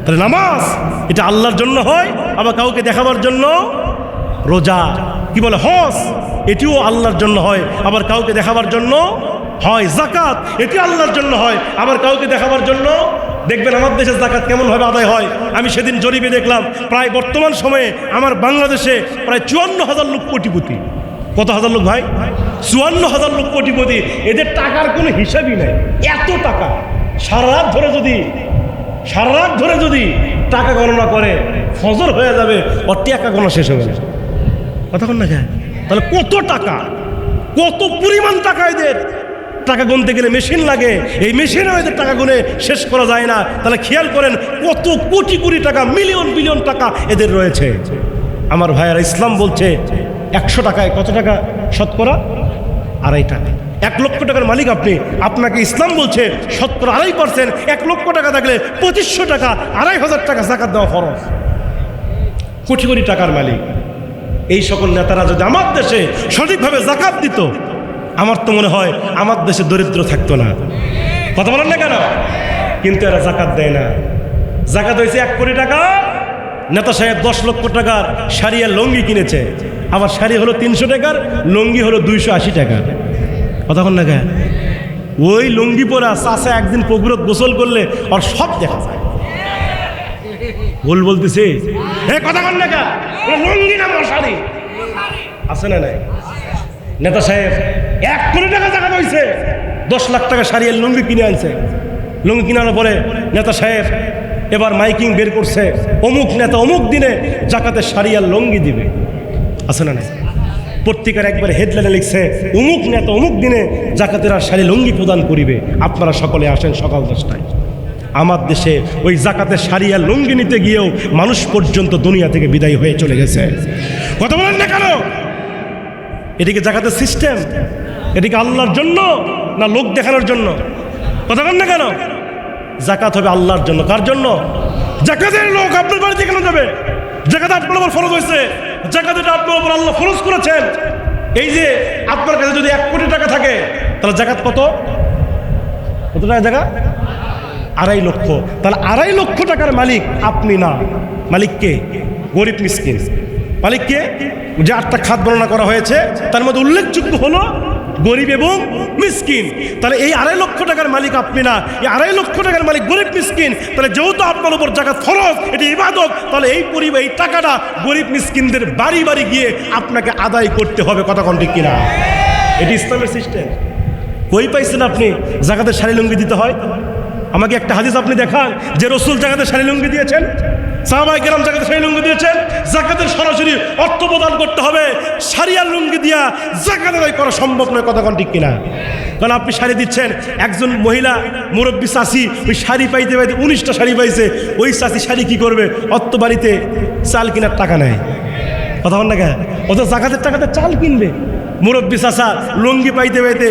তাহলে নামাজ এটা আল্লাহর জন্য হয়, আবার কাউকে দেখাবার জন্য। রোজা কি বলে? হজ, এটিও আল্লাহর জন্য হয়, আবার কাউকে দেখাবার জন্য হয়। যাকাত এটি আল্লাহর জন্য হয়, আবার কাউকে দেখাবার জন্য। দেখবেন আমার দেশে যাকাত কেমনভাবে আদায় হয়। আমি সেদিন জরিপে দেখলাম, প্রায় বর্তমান সময়ে আমার বাংলাদেশে প্রায় 54,000 লোক কোটিপতি। কত হাজার লোক ভাই? 54,000 লোক কোটিপতি। এদের টাকার কোনো হিসাবই নাই, এত টাকা। সারা রাত ধরে যদি টাকা গণনা করে, ফজর হয়ে যাবে, ওর টাকা গণনা শেষ হয়ে যাবে। কতক্ষণ না যায়? তাহলে কত টাকা, কত পরিমাণ টাকা এদের। টাকা গুনতে গেলে মেশিন লাগে, এই মেশিনেও এদের টাকা গুনে শেষ করা যায় না। তাহলে খেয়াল করেন কত কোটি টাকা, মিলিয়ন বিলিয়ন টাকা এদের রয়েছে। আমার ভাইয়ারা, ইসলাম বলছে 100 টাকায় কত টাকা? শতকরা 2.5 টাকা। 1 লক্ষ টাকার মালিক আপনি, আপনাকে ইসলাম বলছে শতকরা 2.5%। 1 লক্ষ টাকা থাকলে 2500 টাকা, 2,500 টাকা যাকাত দেওয়া ফরজ। কোটি টাকার মালিক। এই সকল নেতারা যদি আমার দেশে সঠিকভাবে যাকাত দিত, আমার তো মনে হয় আমার দেশে দরিদ্র থাকতো না। কথা বলেন না কেন? কিন্তু এরা যাকাত দেয় না। যাকাত হয়েছে 1 কোটি টাকা। নেতা সাহেব 10 লক্ষ টাকার শাড়ি আর লঙ্গি কিনেছে, আবার শাড়ি হলো 300 টাকার, লঙ্গি হলো 280 টাকা। কথা বল না কেন? ওই লঙ্গি পরা চাষা একদিন পুকুরত গোসল করলে আর সব দেখা যায়। ভুল বলতেছে? কথা বল না কেন? লঙ্গি না মশারি আছে না নাই? নেতা সাহেব 1 কোটি টাকা জায়গা হয়েছে, 10 লাখ টাকা শাড়ি আর লুঙ্গি কিনে আনছে। লুঙ্গি কিনার পরে নেতা সাহেব এবার মাইকিং বের করছে, অমুক নেতা অমুক দিনে জাকাতের শাড়ি আর লুঙ্গি দিবে, আছে না নাই? পত্রিকার একবার হেডলাইনে লিখছে, অমুক নেতা অমুক দিনে জাকাতের আর শাড়ি লুঙ্গি প্রদান করিবে, আপনারা সকলে আসেন সকাল 10টায়। আমার দেশে ওই জাকাতের শাড়ি আর লুঙ্গি নিতে গিয়েও মানুষ পর্যন্ত দুনিয়া থেকে বিদায় হয়ে চলে গেছে। কথা বলেন না কেন? এদিকে জাকাতের সিস্টেম, এদিকে আল্লাহর জন্য না লোক দেখানোর জন্য? কথা বলেন না কেন? জাকাত হবে আল্লাহর জন্য। কার জন্য? জাকাতের লোক আপনার বাড়িতে কেন যাবে? জাকাত আপনার উপর ফরজ হয়েছে, জাকাতটা আপনার উপর আল্লাহ ফরজ করেছেন। এই যে আপনার কাছে যদি 1 কোটি টাকা থাকে, তাহলে জাকাত কত টাকা? জাকাত 2.5 লক্ষ। তাহলে 2.5 লক্ষ টাকার মালিক আপনি না, মালিক কে? গরিব মিসকিন। মালিক কে? যে 8টা খাত বর্ণনা করা হয়েছে তার মধ্যে উল্লেখযোগ্য হলো গরিব এবং মিসকিন। তাহলে এই 2.5 লক্ষ টাকার মালিক আপনি না, এই 2.5 লক্ষ টাকার মালিক গরিব মিসকিন। তাহলে যেহেতু আপনার উপর জাকাত ফরজ, এটি ইবাদত, তাহলে এই পরিবার এই টাকাটা গরিব মিসকিনদের বাড়ি বাড়ি গিয়ে আপনাকে আদায় করতে হবে। কথা কোন ঠিক কিনা? এটি ইসলামের সিস্টেম। কই পাইছেন আপনি জাকাতের শাড়ি লুঙ্গি দিতে হয়? আমাকে একটা হাদিস আপনি দেখান যে রসুল জাকাতের শাড়ি লুঙ্গি দিয়েছেন, সাহাবায়ে কেরাম জাকাতের শাড়ি লুঙ্গি দিয়েছেন। জাকাতের সরাসরি অর্থ প্রদান করতে হবে, শাড়ি আর লুঙ্গি দিয়া জাকাত আদায় করা সম্ভব নয়। কথা কোন ঠিক কিনা? কারণ আপনি শাড়ি দিচ্ছেন, একজন মহিলা মুরব্বী চাষি ওই শাড়ি পাইতে পাইতে 19টা শাড়ি পাইছে, ওই চাষি শাড়ি কি করবে? অর্থ বাড়িতে চাল কেনার টাকা নেয়। কথা বল না কেন? অত জাকাতের টাকাতে চাল কিনবে। মুরব্বী চাষা লুঙ্গি পাইতে পাইতে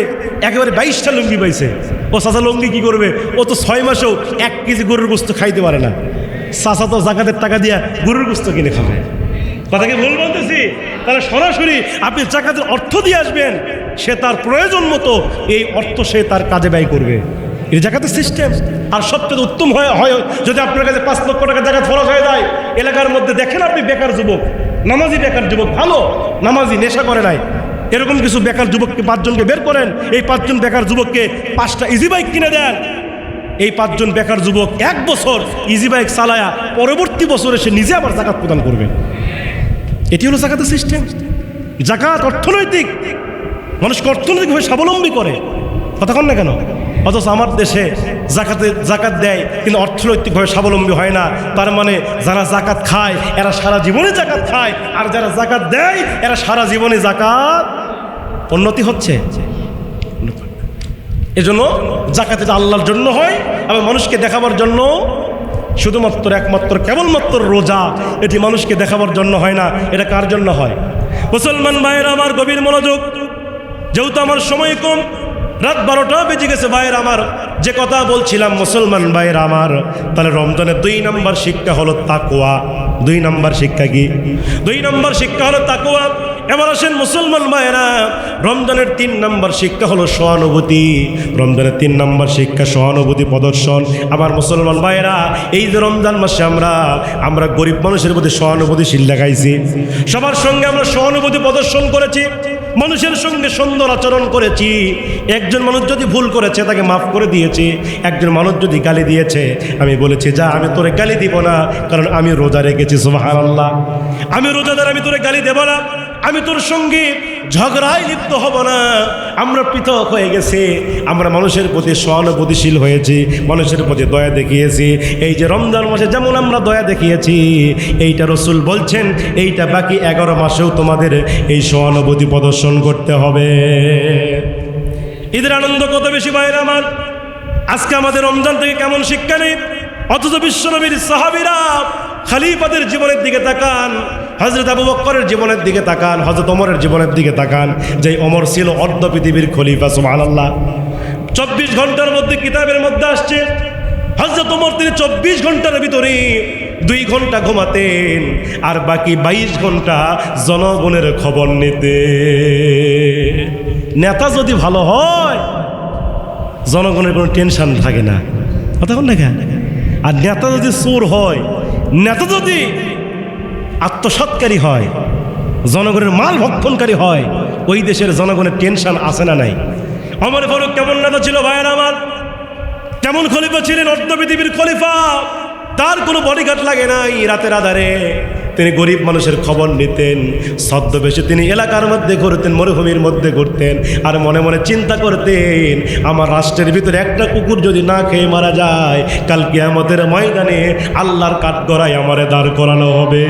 একেবারে 22টা লুঙ্গি পাইছে, ও চাষা লুঙ্গি কি করবে? ও তো 6 মাসেও 1 কেজি গরুর গোস্ত খাইতে পারে না। চাষা তো জাকাতের টাকা দিয়া গরুর গোস্ত কিনে খাবে। কথা কি ভুল বলতেছি? তাহলে সরাসরি আপনি জাকাতের অর্থ দিয়ে আসবেন, সে তার প্রয়োজন মতো এই অর্থ সে তার কাজে ব্যয় করবে। এই জাকাতের সিস্টেম। আর সবচেয়ে উত্তম হয় যদি আপনার কাছে 5 লক্ষ টাকা জাকাত ফরজ হয়ে যায়, এলাকার মধ্যে দেখেন আপনি বেকার যুবক, নামাজি বেকার যুবক, ভালো নামাজি, নেশা করে নাই, এরকম কিছু বেকার যুবককে 5 জনকে বের করেন, এই 5 জন বেকার যুবককে 5টা ইজি বাইক কিনে দেন। এই 5 জন বেকার যুবক 1 বছর ইজি বাইক চালায়া পরবর্তী বছরে সে নিজে আবার জাকাত প্রদান করবে। এটি হলো জাকাতের সিস্টেম। জাকাত অর্থনৈতিক, মানুষকে অর্থনৈতিকভাবে স্বাবলম্বী করে। কথা কন না কেন? অথচ আমার দেশে জাকাত দেয় কিন্তু অর্থনৈতিকভাবে স্বাবলম্বী হয় না। তার মানে যারা জাকাত খায় এরা সারা জীবনে জাকাত খায়, আর যারা জাকাত দেয় এরা সারা জীবনে জাকাত উন্নতি হচ্ছে। এজন্য জাকাত এটা আল্লাহর জন্য হয়, এবং মানুষকে দেখাবার জন্য শুধুমাত্র একমাত্র কেবলমাত্র রোজা, এটি মানুষকে দেখাবার জন্য হয় না। এটা কার জন্য হয়? মুসলমান ভাইয়েরা আমার, গভীর মনোযোগ, যেহেতু আমার সময় কম, রাত 12টা বেজে গেছে। ভাইয়েরা আমার, যে কথা বলছিলাম মুসলমান ভাইয়েরা আমার, তাহলে রমজানের 2 নম্বর শিক্ষা হলো তাকওয়া। 2 নম্বর শিক্ষা কি? 2 নম্বর শিক্ষা হলো তাকওয়া। এবার আসেন মুসলমান ভাইয়েরা, রমজানের 3 নম্বর শিক্ষা হলো সহানুভূতি। রমজানের 3 নম্বর শিক্ষা সহানুভূতি প্রদর্শন। আবার মুসলমান ভাইয়েরা, এই যে রমজান মাসে আমরা গরিব মানুষের প্রতি সহানুভূতিশীল দেখাইছি, সবার সঙ্গে আমরা সহানুভূতি প্রদর্শন করেছি, মানুষের সঙ্গে সুন্দর আচরণ করেছি। একজন মানুষ যদি ভুল করেছে তাকে মাফ করে দিয়েছি। একজন মানুষ যদি গালি দিয়েছে আমি বলেছি, যা আমি তোরে গালি দিব না, কারণ আমি রোজা রেখেছি। সুবহানাল্লাহ, আমি রোজাদার, আমি তোরে গালি দেব না, আমি তোর সঙ্গে ঝগড়ায় লিপ্ত হব না। আমরা পৃথক হয়ে গেছি, আমরা মানুষের প্রতি সহানুভূতিশীল হয়েছি, মানুষের প্রতি দয়া দেখিয়েছি। এই যে রমজান মাসে যেমন আমরা দয়া দেখিয়েছি, এইটা রাসূল বলছেন এইটা বাকি 11 মাসেও তোমাদের এই সহানুভূতি প্রদর্শন করতে হবে। ঈদের আনন্দ কত বেশি ভাইয়েরা আমার। আজকে আমাদের রমজান থেকে কেমন শিক্ষা নেই, অথচ বিশ্বনবীর সাহাবীরা খলিফাদের জীবনের দিকে তাকান, হযরত আবু বকরের জীবনের দিকে তাকান, হযরত ওমরের জীবনের দিকে তাকান, যে ওমর ছিল অর্ধ পৃথিবীর খলিফা। সুবহানাল্লাহ। 24 ঘন্টার মধ্যে কিতাবের মধ্যে আসছে হযরত ওমর তিনি 24 ঘন্টার ভিতরে 2 ঘন্টা ঘুমাতেন, আর বাকি 22 ঘন্টা জনগণের খবর নিতে। নেতা যদি ভালো হয় জনগণের কোনো টেনশন থাকে না। কথা বল না কেন? আর নেতা যদি চোর হয়, নেতা যদি আত্মসৎকারী হয়, জনগণের মাল ভক্ষণকারী হয়, ওই দেশের জনগণের টেনশন আসে না নাই? ওমর ফারুক কেমন নেতা ছিল ভাইয়ের আমার, কেমন খলিফা ছিলেন? অর্ধ পৃথিবীর খলিফা, তার কোনো বডিগার্ড লাগে নাই। রাতের আধারে তিনি গরিব মানুষের খবর নিতেন, ছদ্মবেশে তিনি এলাকার মধ্যে ঘুরতেন, মরুভূমির মধ্যে ঘুরতেন, আর মনে মনে চিন্তা করতেন আমার রাষ্ট্রের ভিতরে একটা কুকুর যদি না খেয়ে মারা যায়, কাল কিয়ামতের ময়দানে আল্লাহর কাঠগড়ায় আমারে দাঁড় করানো হবে।